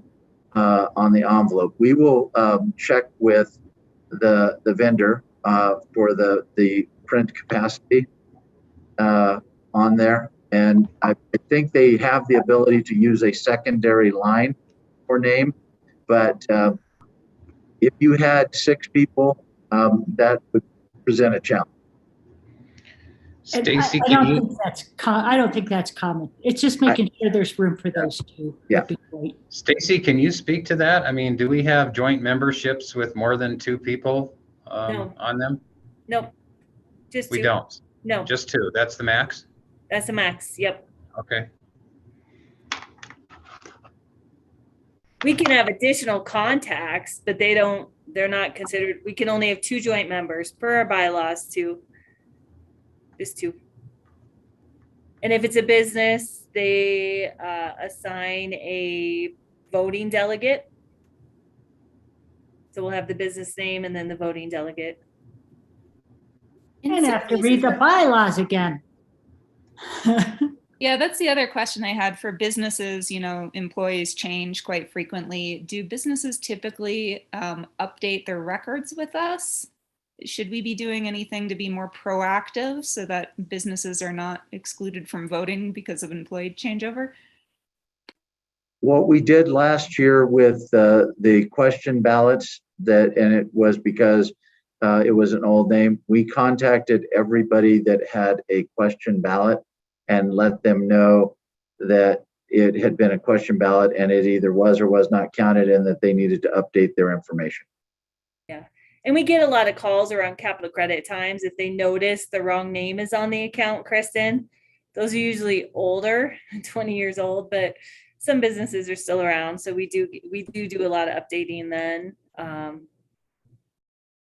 the envelope. We will check with the vendor for the print capacity on there, and I think they have the ability to use a secondary line for name, but if you had 6 people, that would present a challenge. And Stacy, I can don't you, think I don't think that's common. It's just making sure there's room for those two. Yeah. Would be great. Stacy, can you speak to that? I mean, do we have joint memberships with more than 2 people No. on them? Nope. Just We two. don't. No, Just 2. That's the max? that's a max. Yep. Okay. We can have additional contacts, but they're not considered, we can only have 2 joint members per our bylaws, 2. Just 2. And if it's a business, they assign a voting delegate. So we'll have the business name and then the voting delegate. And have to read the bylaws again. Yeah, that's the other question I had for businesses. You know, employees change quite frequently. Do businesses typically update their records with us? Should we be doing anything to be more proactive so that businesses are not excluded from voting because of employee changeover? What we did last year with the question ballots and it was because it was an old name, we contacted everybody that had a question ballot and let them know that it had been a question ballot and it either was or was not counted and that they needed to update their information. Yeah. And we get a lot of calls around capital credit at times if they notice the wrong name is on the account, Kristen. Those are usually older, 20 years old, but some businesses are still around. So we do a lot of updating then.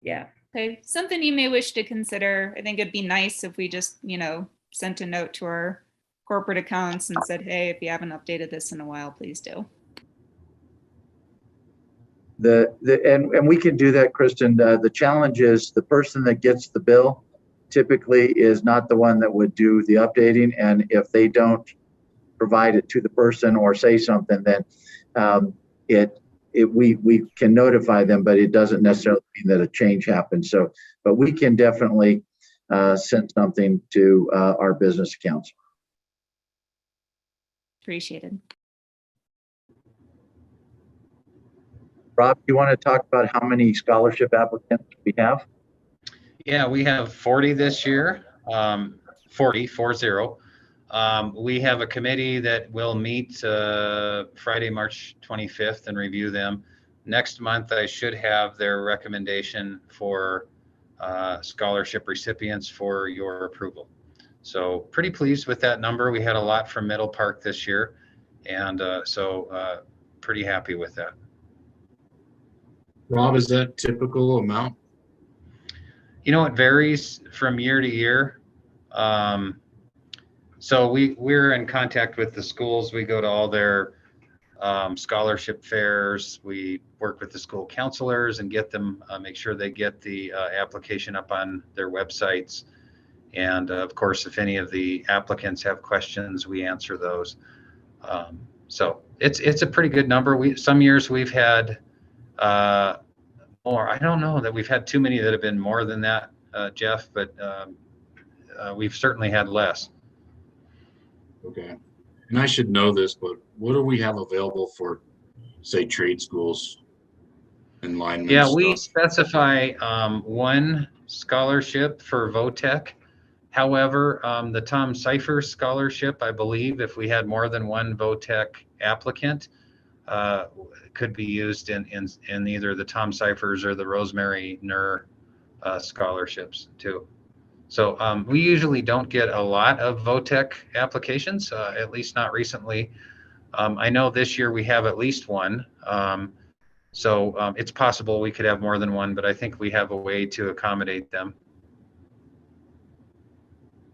Yeah. Okay, something you may wish to consider. I think it'd be nice if we just, you know, sent a note to our corporate accounts and said, hey, if you haven't updated this in a while, please do. And we can do that, Kristen. The challenge is the person that gets the bill typically is not the one that would do the updating. And if they don't provide it to the person or say something, then we can notify them, but it doesn't necessarily mean that a change happens. So, but we can definitely send something to our business accounts. Appreciated. Rob, you want to talk about how many scholarship applicants we have? Yeah, we have 40 this year, 40. We have a committee that will meet Friday, March 25th and review them. Next month, I should have their recommendation for scholarship recipients for your approval. So pretty pleased with that number. We had a lot from Middle Park this year. And so pretty happy with that. Rob, is that typical amount? You know, it varies from year to year. So we're in contact with the schools. We go to all their scholarship fairs. We work with the school counselors and get them, make sure they get the application up on their websites. And of course, if any of the applicants have questions, we answer those. So it's a pretty good number. Some years we've had more. I don't know that we've had too many that have been more than that, Jeff, but we've certainly had less. Okay. And I should know this, but what do we have available for, say, trade schools and linemen? Yeah, we specify one scholarship for VOTEC. However, the Tom Cipher scholarship, I believe, if we had more than one VOTEC applicant, could be used in either the Tom Ciphers or the Rosemary Nur scholarships too. So we usually don't get a lot of VOTEC applications, at least not recently. I know this year we have at least one. So it's possible we could have more than one, but I think we have a way to accommodate them.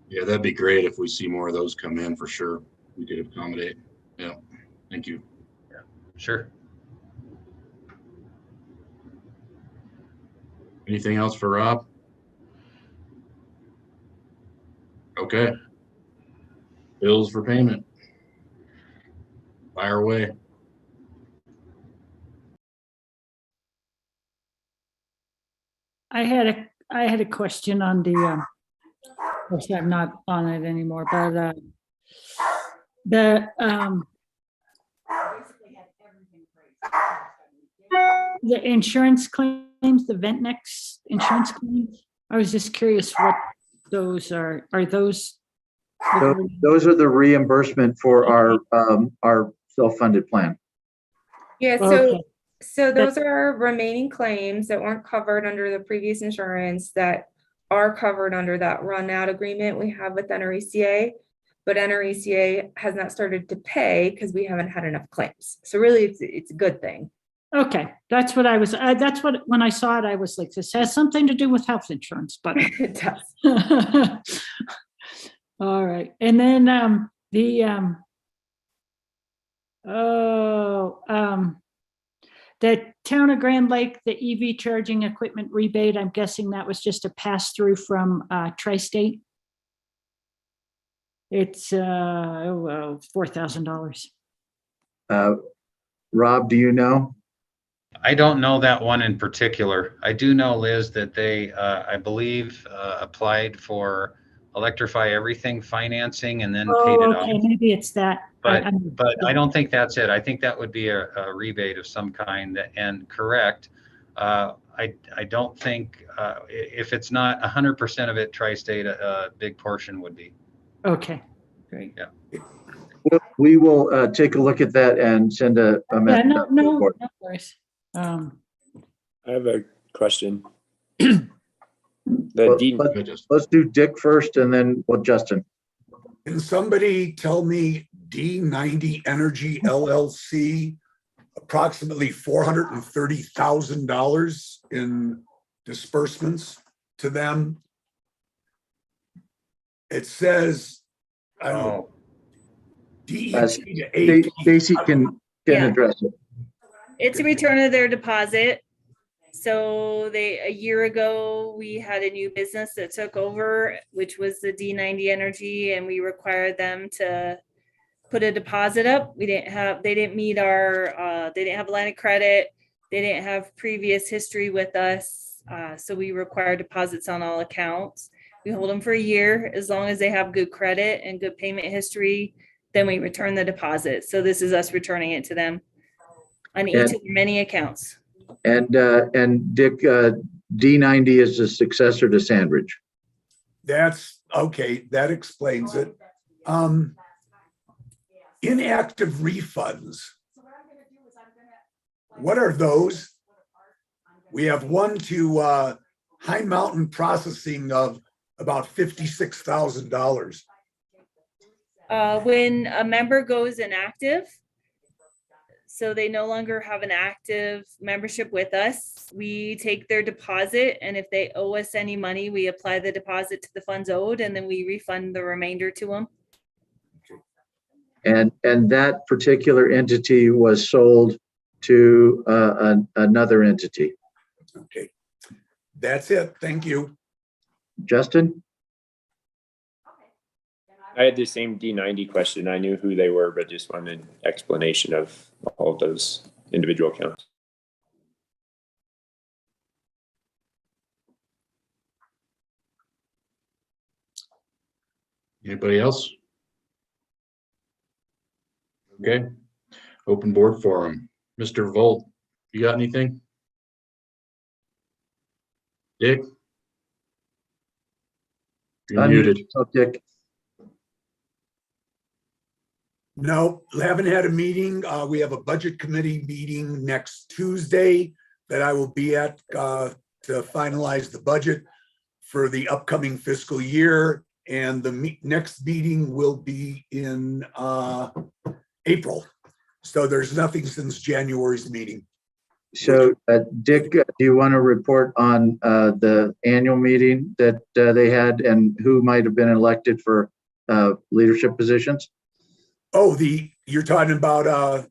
Yeah, that'd be great if we see more of those come in for sure. We could accommodate. Yeah, thank you. Yeah, sure. Anything else for Rob? Okay. Bills for payment. Fire away. I had a question on the, of course, I'm not on it anymore, but the insurance claims, the Ventnex insurance claims. I was just curious those are those? Those are the reimbursement for our self-funded plan. Yeah, Okay. so those are remaining claims that weren't covered under the previous insurance that are covered under that run out agreement we have with NRECA. But NRECA has not started to pay because we haven't had enough claims. So really it's a good thing. Okay, that's what I was, that's what, when I saw it, I was like, this has something to do with health insurance, but. It does. All right, and then the town of Grand Lake, the EV charging equipment rebate, I'm guessing that was just a pass through from Tri-State. It's $4,000. Rob, do you know? I don't know that one in particular. I do know, Liz, that they, I believe, applied for Electrify Everything financing and then paid it off. Okay, maybe it's that. But I don't think that's it. I think that would be a rebate of some kind. And correct, I don't think, if it's not 100% of it, Tri-State, a big portion would be. Okay, great. Yeah. We will take a look at that and send a message. Yeah, no worries. I have a question. Let's do Dick first and then Justin. Can somebody tell me D90 Energy LLC, approximately $430,000 in disbursements to them? It says, I don't know, DET to AP. Stacy can address it. It's a return of their deposit. So a year ago, we had a new business that took over, which was the D90 Energy, and we required them to put a deposit up. They didn't have a line of credit. They didn't have previous history with us. So we require deposits on all accounts. We hold them for a year. As long as they have good credit and good payment history, then we return the deposit. So this is us returning it to them on each of the many accounts. And Dick, D90 is the successor to Sandridge. That's okay. That explains it. Inactive refunds. What are those? We have one to High Mountain Processing of about $56,000. When a member goes inactive, so they no longer have an active membership with us, we take their deposit, and if they owe us any money, we apply the deposit to the funds owed, and then we refund the remainder to them. And that particular entity was sold to another entity. Okay, that's it. Thank you. Justin? I had the same D90 question. I knew who they were, but just wanted an explanation of all of those individual accounts. Anybody else? Okay. Open board forum. Mr. Volt, you got anything? Dick? You're muted. Dick. No, haven't had a meeting. We have a budget committee meeting next Tuesday that I will be at to finalize the budget for the upcoming fiscal year. And the next meeting will be in April. So there's nothing since January's meeting. So Dick, do you want to report on the annual meeting that they had and who might have been elected for leadership positions? Oh, you're talking about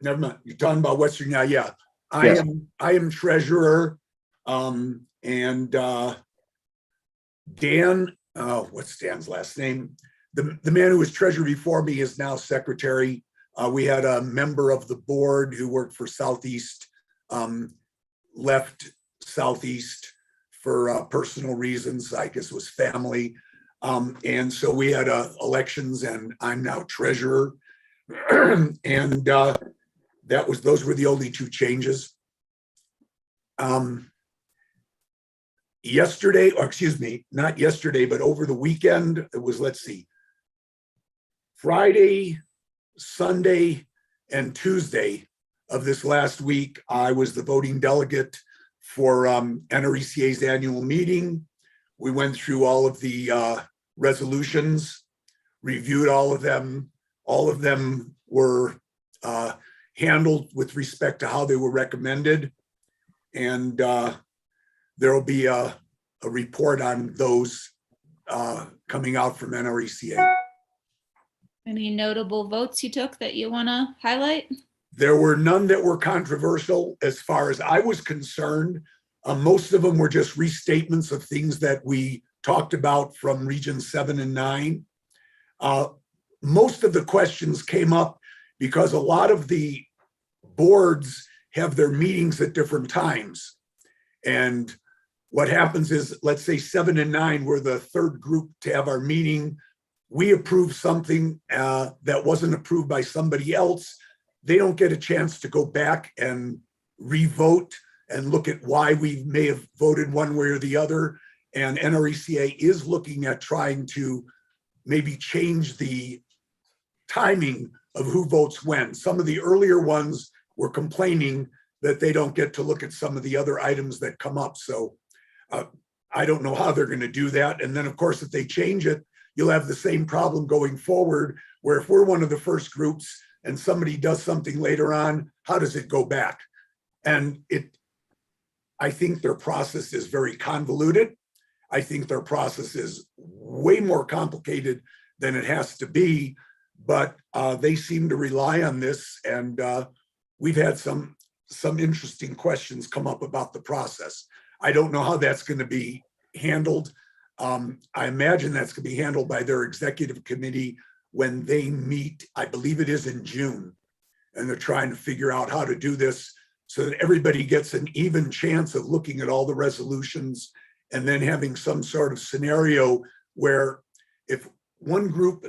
never mind. You're talking about Western. Yeah. I am treasurer. And Dan, what's Dan's last name? The man who was treasurer before me is now secretary. We had a member of the board who worked for Southeast, left Southeast for personal reasons. I guess it was family. And so we had elections, and I'm now treasurer. And those were the only two changes. yesterday, or excuse me, not yesterday, but over the weekend, it was, let's see, Friday, Sunday, and Tuesday of this last week, I was the voting delegate for NRECA's annual meeting. We went through all of the resolutions, reviewed all of them. All of them were handled with respect to how they were recommended. And there will be a report on those coming out from NRECA. Any notable votes you took that you want to highlight? There were none that were controversial as far as I was concerned. Most of them were just restatements of things that we talked about from Region 7 and 9. Most of the questions came up because a lot of the boards have their meetings at different times. And what happens is, let's say 7 and 9 were the third group to have our meeting. We approve something that wasn't approved by somebody else. They don't get a chance to go back and re-vote and look at why we may have voted one way or the other. And NRECA is looking at trying to maybe change the timing of who votes when. Some of the earlier ones were complaining that they don't get to look at some of the other items that come up. So I don't know how they're going to do that. And then, of course, if they change it, you'll have the same problem going forward, where if we're one of the first groups and somebody does something later on, how does it go back? And I think their process is very convoluted. I think their process is way more complicated than it has to be, but they seem to rely on this. And we've had some interesting questions come up about the process. I don't know how that's going to be handled. I imagine that's going to be handled by their executive committee when they meet. I believe it is in June, and they're trying to figure out how to do this so that everybody gets an even chance of looking at all the resolutions, and then having some sort of scenario where if one group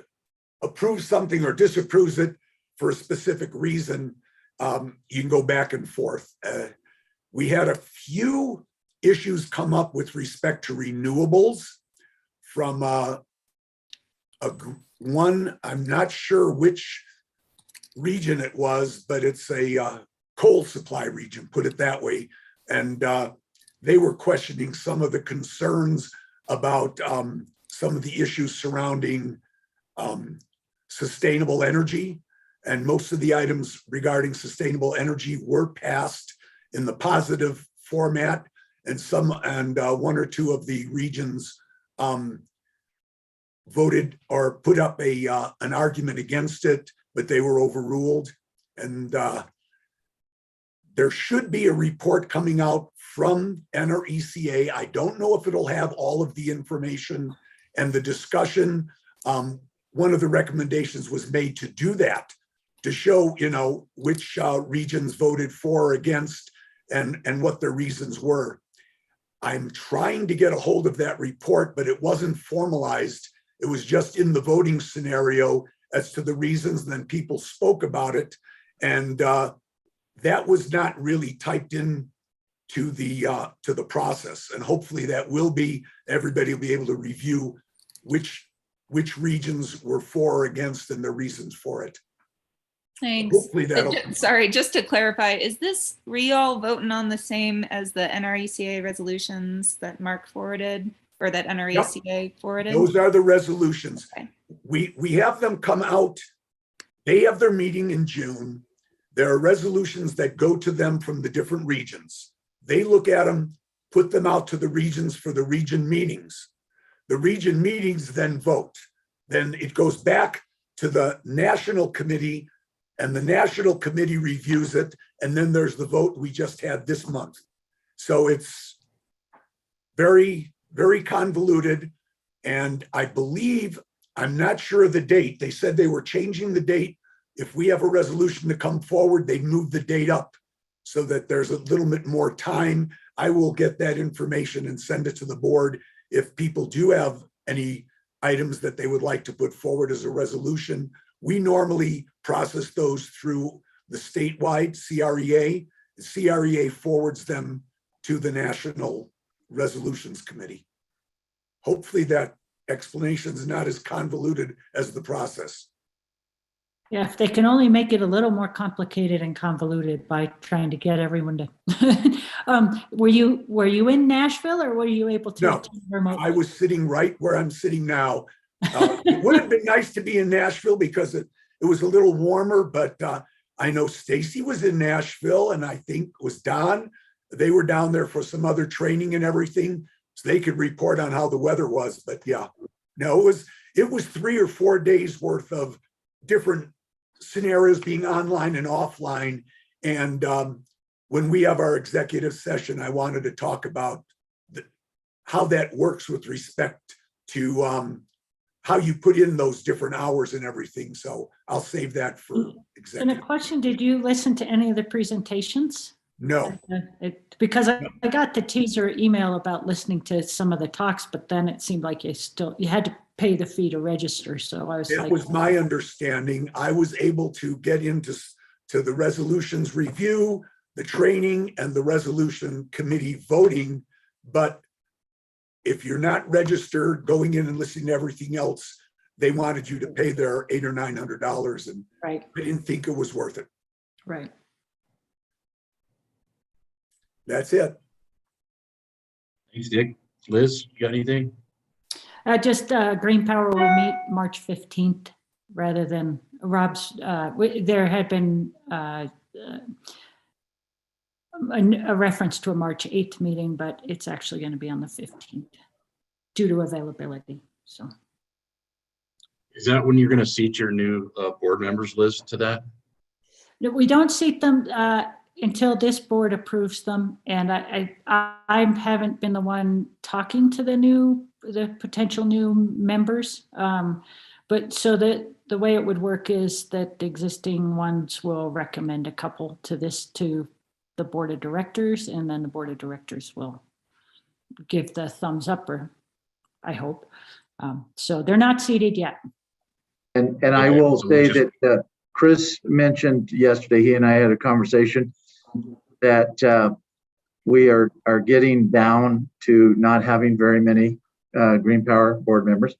approves something or disapproves it for a specific reason, you can go back and forth. We had a few issues come up with respect to renewables from one, I'm not sure which region it was, but it's a coal supply region, put it that way. And they were questioning some of the concerns about some of the issues surrounding sustainable energy. And most of the items regarding sustainable energy were passed in the positive format, and one or two of the regions voted or put up an argument against it, but they were overruled. And there should be a report coming out from NRECA. I don't know if it'll have all of the information and the discussion. One of the recommendations was made to do that, to show, which regions voted for or against and what their reasons were. I'm trying to get a hold of that report, but it wasn't formalized. It was just in the voting scenario as to the reasons, and then people spoke about it. And that was not really typed in to the process. And hopefully that will be, everybody will be able to review which regions were for or against and the reasons for it. Thanks. Hopefully that'll. Sorry, just to clarify, is this all voting on the same as the NRECA resolutions that Mark forwarded, or that NRECA forwarded? Those are the resolutions. Okay. We have them come out. They have their meeting in June. There are resolutions that go to them from the different regions. They look at them, put them out to the regions for the region meetings. The region meetings then vote. Then it goes back to the national committee, and the national committee reviews it. And then there's the vote we just had this month. So it's very, very convoluted. And I believe, I'm not sure of the date. They said they were changing the date. If we have a resolution to come forward, they move the date up so that there's a little bit more time. I will get that information and send it to the board. If people do have any items that they would like to put forward as a resolution, we normally process those through the statewide CREA. The CREA forwards them to the national Resolutions Committee. Hopefully that explanation is not as convoluted as the process. Yeah, if they can only make it a little more complicated and convoluted by trying to get everyone to. Were you in Nashville or were you able to? No, attend remotely? I was sitting right where I'm sitting now. It would have been nice to be in Nashville because it was a little warmer, but I know Stacy was in Nashville and I think it was Don. They were down there for some other training and everything, so they could report on how the weather was. But yeah, no, it was 3 or 4 days worth of different scenarios being online and offline. And when we have our executive session, I wanted to talk about how that works with respect to how you put in those different hours and everything. So I'll save that for executive. And a question, did you listen to any of the presentations? No. Because I got the teaser email about listening to some of the talks, but then it seemed like you had to pay the fee to register. So I was It was my understanding. I was able to get into the resolutions review, the training, and the resolution committee voting. But if you're not registered, going in and listening to everything else, they wanted you to pay their $800 or $900, and right. I didn't think it was worth it. Right. That's it. Thanks, Dick. Liz, you got anything? Just Green Power will meet March 15th rather than Rob's. There had been a reference to a March 8th meeting, but it's actually going to be on the 15th due to availability. So, Is that when you're going to seat your new board members, Liz, to that? no, we don't seat them until this board approves them, and I haven't been the one talking to the potential new members. But so the way it would work is that the existing ones will recommend a couple to the board of directors, and then the board of directors will give the thumbs up, or I hope. So they're not seated yet. And I will say that Chris mentioned yesterday, he and I had a conversation that we are getting down to not having very many Green Power board members.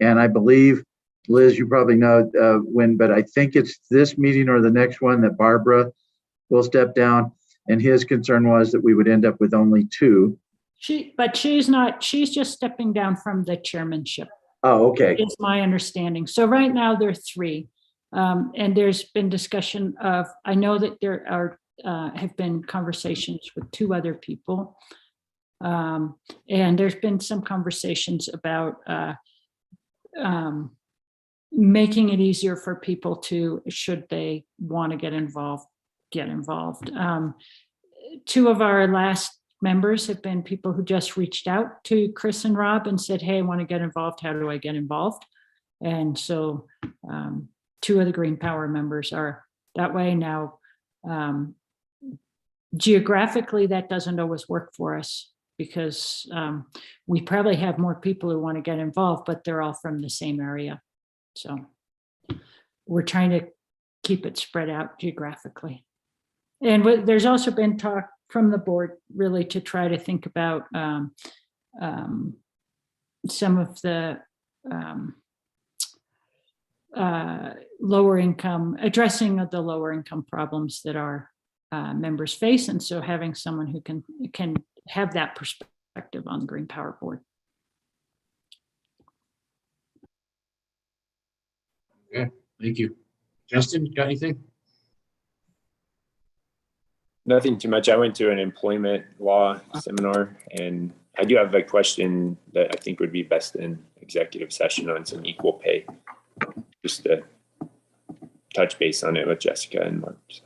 And I believe, Liz, you probably know when, but I think it's this meeting or the next one that Barbara will step down. And his concern was that we would end up with only 2. But she's not, she's just stepping down from the chairmanship. Oh, okay. Is my understanding. So right now there are 3. And there's been discussion of, I know that there have been conversations with 2 other people. And there's been some conversations about making it easier for people to, should they want to get involved. 2 of our last members have been people who just reached out to Chris and Rob and said, hey, I want to get involved. How do I get involved? And so 2 of the Green Power members are that way now. Geographically, that doesn't always work for us because we probably have more people who want to get involved, but they're all from the same area. So we're trying to keep it spread out geographically. And there's also been talk from the board really to try to think about some of the lower income, addressing of the lower income problems that our members face. And so having someone who can have that perspective on the Green Power Board. Okay, thank you. Justin, got anything? Nothing too much. I went to an employment law seminar, and I do have a question that I think would be best in executive session on some equal pay. Just to touch base on it with Jessica and Mark. So.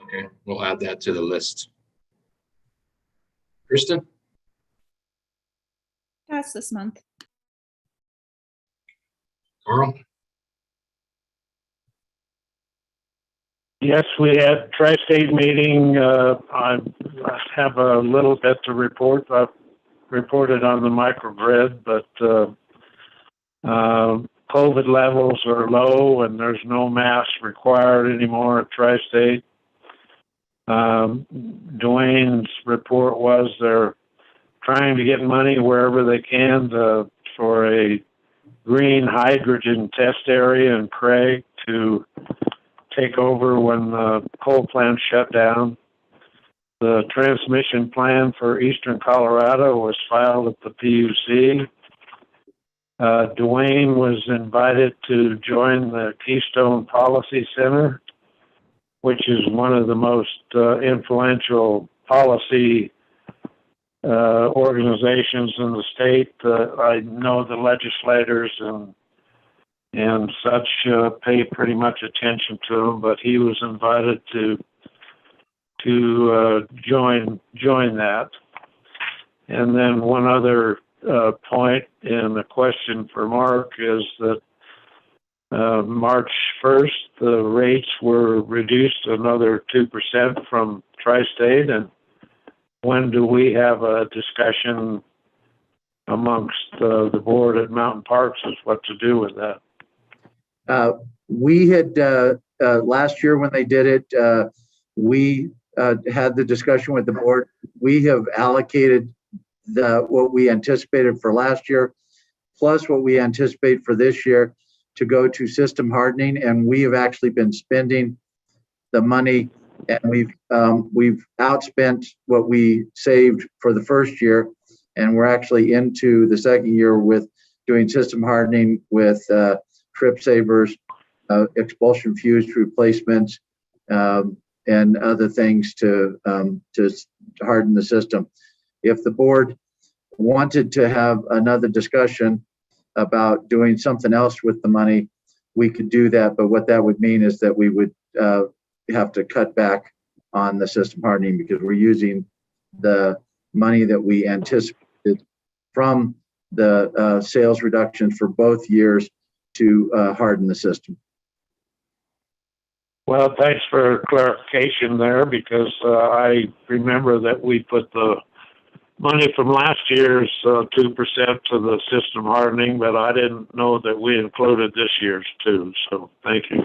Okay, we'll add that to the list. Kristen? Pass this month. Carl? Yes, we had tri-state meeting. I have a little bit to report. I've reported on the microgrid, but COVID levels are low and there's no mask required anymore at tri-state. Dwayne's report was they're trying to get money wherever they can for a green hydrogen test area in Craig to take over when the coal plant shut down. The transmission plan for Eastern Colorado was filed at the PUC. Dwayne was invited to join the Keystone Policy Center, which is one of the most influential policy organizations in the state. I know the legislators and such pay pretty much attention to him, but he was invited to join that. And then one other point and a question for Mark is that March 1st, the rates were reduced another 2% from Tri-State. And when do we have a discussion amongst the board at Mountain Parks as what to do with that? We had last year when they did it, we had the discussion with the board. We have allocated what we anticipated for last year, plus what we anticipate for this year to go to system hardening. And we have actually been spending the money, and we've outspent what we saved for the first year. And we're actually into the second year with doing system hardening with trip savers, expulsion fuse replacements, and other things to harden the system. If the board wanted to have another discussion about doing something else with the money, we could do that. But what that would mean is that we would have to cut back on the system hardening, because we're using the money that we anticipated from the sales reductions for both years to harden the system. Well, thanks for clarification there, because I remember that we put the money from last year's 2% to the system hardening, but I didn't know that we included this year's too. So thank you.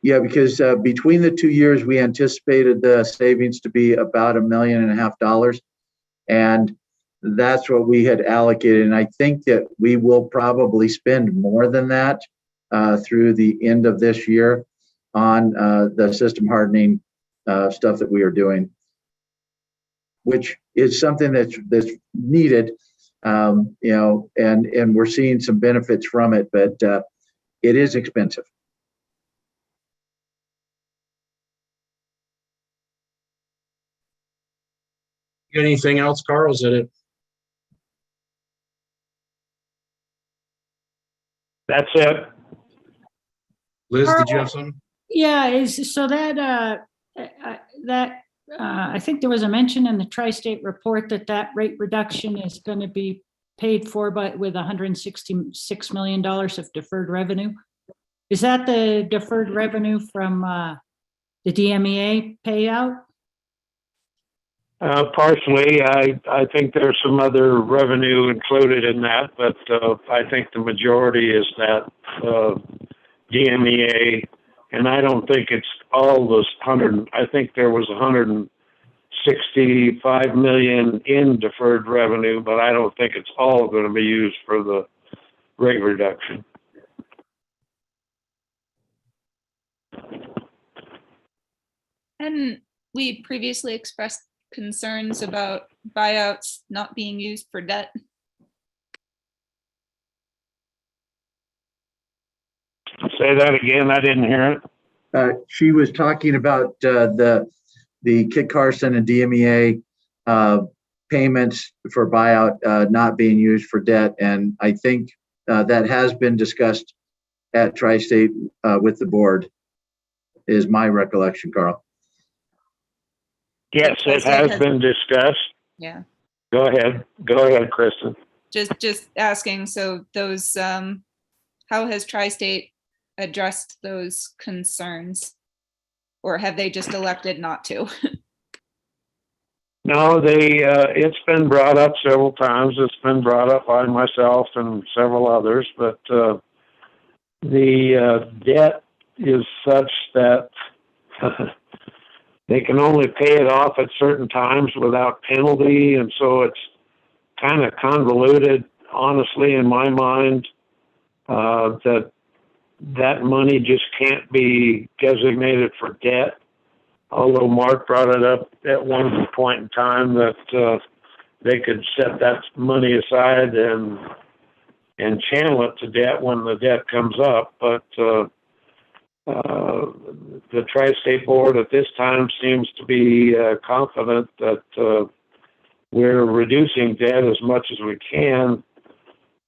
Yeah, because between the 2 years, we anticipated the savings to be about $1.5 million. And that's what we had allocated. And I think that we will probably spend more than that through the end of this year on the system hardening stuff that we are doing, which is something that's needed, and we're seeing some benefits from it, but it is expensive. Got anything else, Carl? Is that it? That's it. Liz, did you have something? Yeah, so that I think there was a mention in the Tri-State report that rate reduction is going to be paid for with $166 million of deferred revenue. Is that the deferred revenue from the DMEA payout? Partially, I think there's some other revenue included in that, but I think the majority is that DMEA, and I don't think it's all those 100. I think there was 165 million in deferred revenue, but I don't think it's all going to be used for the rate reduction. And we previously expressed concerns about buyouts not being used for debt. Say that again. I didn't hear it. She was talking about the Kit Carson and DMEA payments for buyout not being used for debt, and I think that has been discussed at Tri-State with the board, is my recollection, Carl. Yes, it has been discussed. Yeah. Go ahead, Kristen. Just asking. So those, how has Tri-State addressed those concerns, or have they just elected not to? No, it's been brought up several times. It's been brought up by myself and several others, but the debt is such that they can only pay it off at certain times without penalty, and so it's kind of convoluted, honestly, in my mind, that money just can't be designated for debt. Although Mark brought it up at one point in time that they could set that money aside and channel it to debt when the debt comes up. But the Tri-State Board at this time seems to be confident that we're reducing debt as much as we can,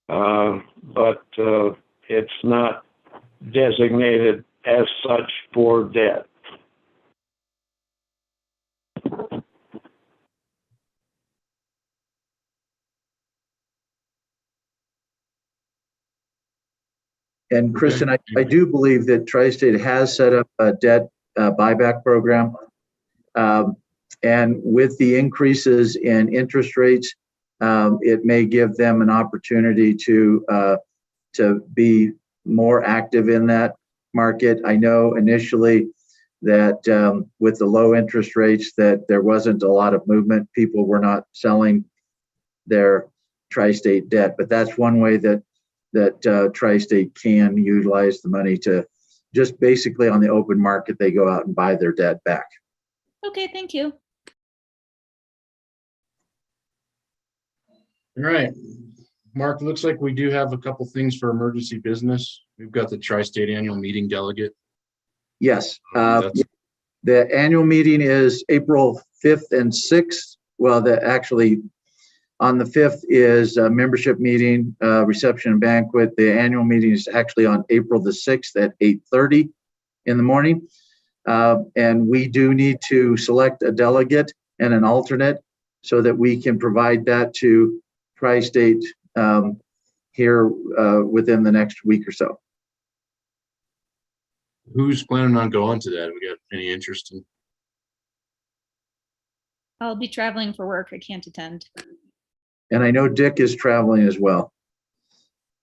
but it's not designated as such for debt. And Kristen, I do believe that Tri-State has set up a debt buyback program. And with the increases in interest rates, it may give them an opportunity to be more active in that market. I know initially that with the low interest rates that there wasn't a lot of movement. People were not selling their Tri-State debt, but that's one way that Tri-State can utilize the money to just basically on the open market, they go out and buy their debt back. Okay, thank you. All right, Mark, looks like we do have a couple things for emergency business. We've got the Tri-State Annual Meeting delegate. Yes, the annual meeting is April 5th and 6th. Well, actually on the 5th is a membership meeting, reception and banquet. The annual meeting is actually on April the 6th at 8:30 in the morning. And we do need to select a delegate and an alternate so that we can provide that to Tri-State here within the next week or so. Who's planning on going to that? We got any interest in? I'll be traveling for work. I can't attend. And I know Dick is traveling as well.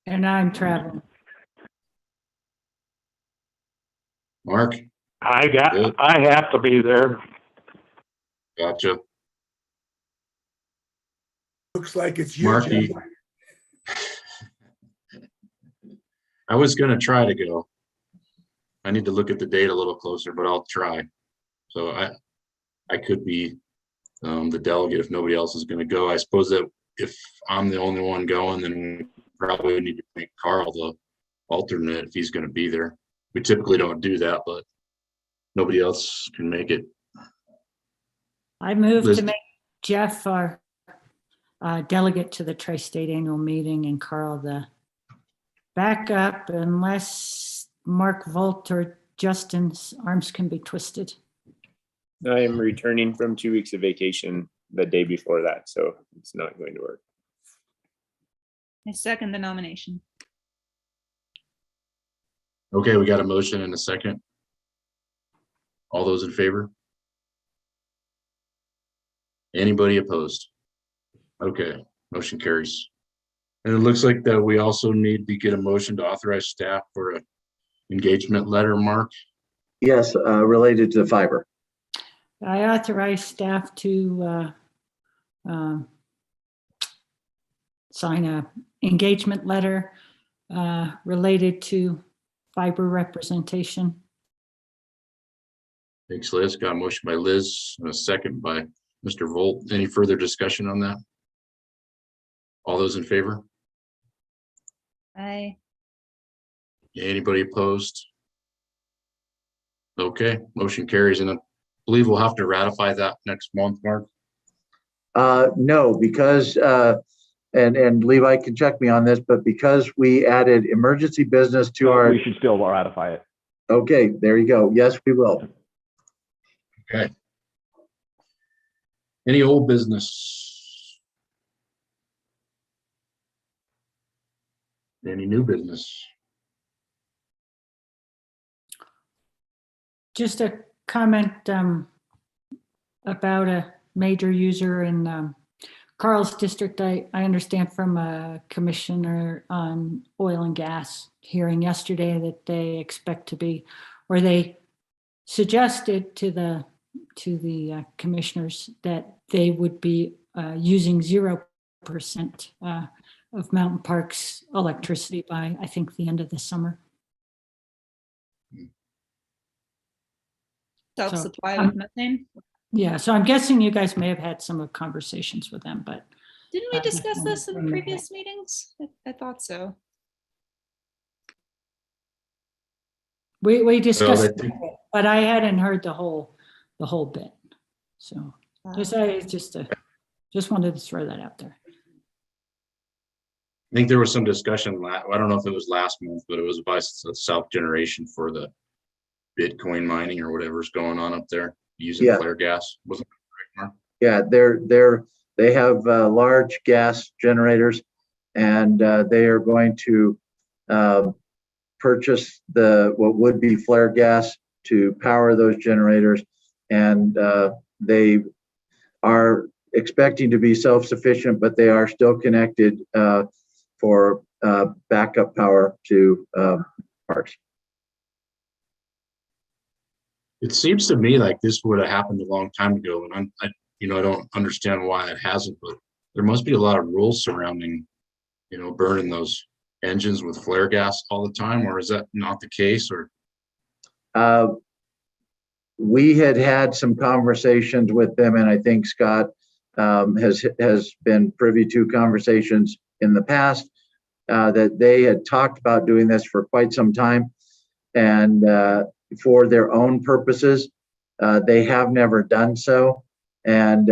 And I'm traveling. Mark? I have to be there. Gotcha. Looks like it's you, Mark, Jim. I was gonna try to go. I need to look at the date a little closer, but I'll try. So I could be the delegate if nobody else is gonna go. I suppose that if I'm the only one going, then we probably need to make Carl the alternate if he's gonna be there. We typically don't do that, but nobody else can make it. I moved Liz? to make Jeff our delegate to the Tri-State Annual Meeting and Carl the backup unless Mark Volt or Justin's arms can be twisted. I am returning from 2 weeks of vacation the day before that, so it's not going to work. I second the nomination. Okay, we got a motion and a second. All those in favor? Anybody opposed? Okay, motion carries. And it looks like that we also need to get a motion to authorize staff for an engagement letter, Mark. Yes, related to the fiber. I authorize staff to sign a engagement letter related to fiber representation. Thanks, Liz. Got a motion by Liz and a second by Mr. Volt. Any further discussion on that? All those in favor? Aye. Anybody opposed? Okay, motion carries, and I believe we'll have to ratify that next month, Mark. No, because and Levi can check me on this, but because we added emergency business to our. We should still ratify it. Okay, there you go. Yes, we will. Okay. Any old business? Any new business? Just a comment about a major user in Carl's district. I understand from a commissioner on oil and gas hearing yesterday that they expect to be, or they suggested to the commissioners that they would be using 0% 100% of Mountain Park's electricity by, I think, the end of the summer. Self-supply So, with methane. Yeah, so I'm guessing you guys may have had some conversations with them, but. Didn't we just discuss wanted this to in bring that previous meetings? I thought so. We discussed, I think- it, but I hadn't heard the whole bit. So just wanted to throw that out there. I think there was some discussion, I don't know if it was last month, but it was about self-generation for the Bitcoin mining or whatever's going on up there using flare gas. Wasn't it right, Mark? Yeah, they have large gas generators, and they are going to purchase what would be flare gas to power those generators, and they are expecting to be self-sufficient, but they are still connected for backup power to parks. It seems to me like this would have happened a long time ago, and I don't understand why it hasn't, but there must be a lot of rules surrounding, burning those engines with flare gas all the time, or is that not the case? Or we had some conversations with them, and I think Scott has been privy to conversations in the past that they had talked about doing this for quite some time, and for their own purposes, they have never done so. And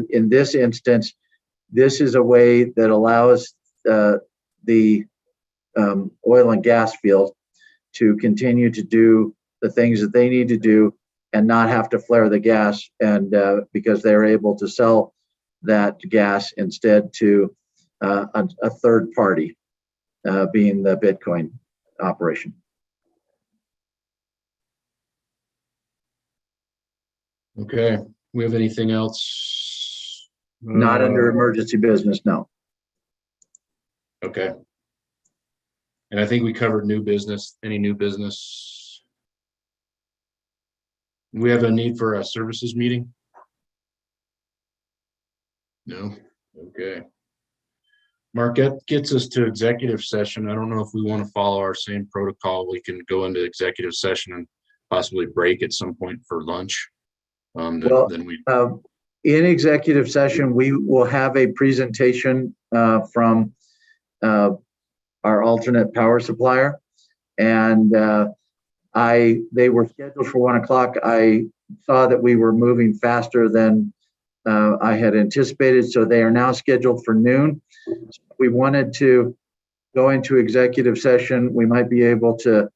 in this instance, this is a way that allows the oil and gas field to continue to do the things that they need to do and not have to flare the gas, and because they're able to sell that gas instead to a third party, being the Bitcoin operation. okay, we have anything else? Not under emergency business, no. Okay. And I think we covered new business. Any new business? We have a need for a services meeting? No? Okay. Mark, that gets us to executive session. I don't know if we want to follow our same protocol. We can go into executive session and possibly break at some point for lunch. In executive session, we will have a presentation from our alternate power supplier, and they were scheduled for 1 o'clock. I saw that we were moving faster than I had anticipated, so they are now scheduled for noon. We wanted to go into executive session. We might be able to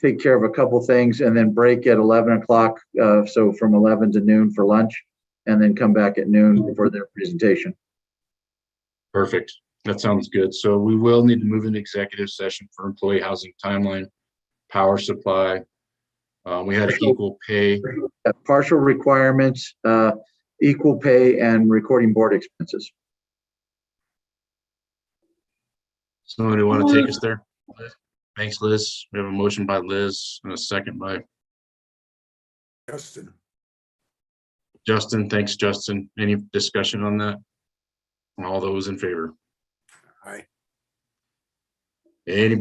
take care of a couple things and then break at 11 o'clock. So from 11 to noon for lunch, and then come back at noon for their presentation. Perfect. That sounds good. So we will need to move into executive session for employee housing timeline, power supply. We had equal pay. Partial requirements, equal pay, and recording board expenses. Somebody want to take us there? Thanks, Liz. We have a motion by Liz and a second by Justin. Justin. Thanks, Justin. Any discussion on that? All those in favor? Aye. Anybody?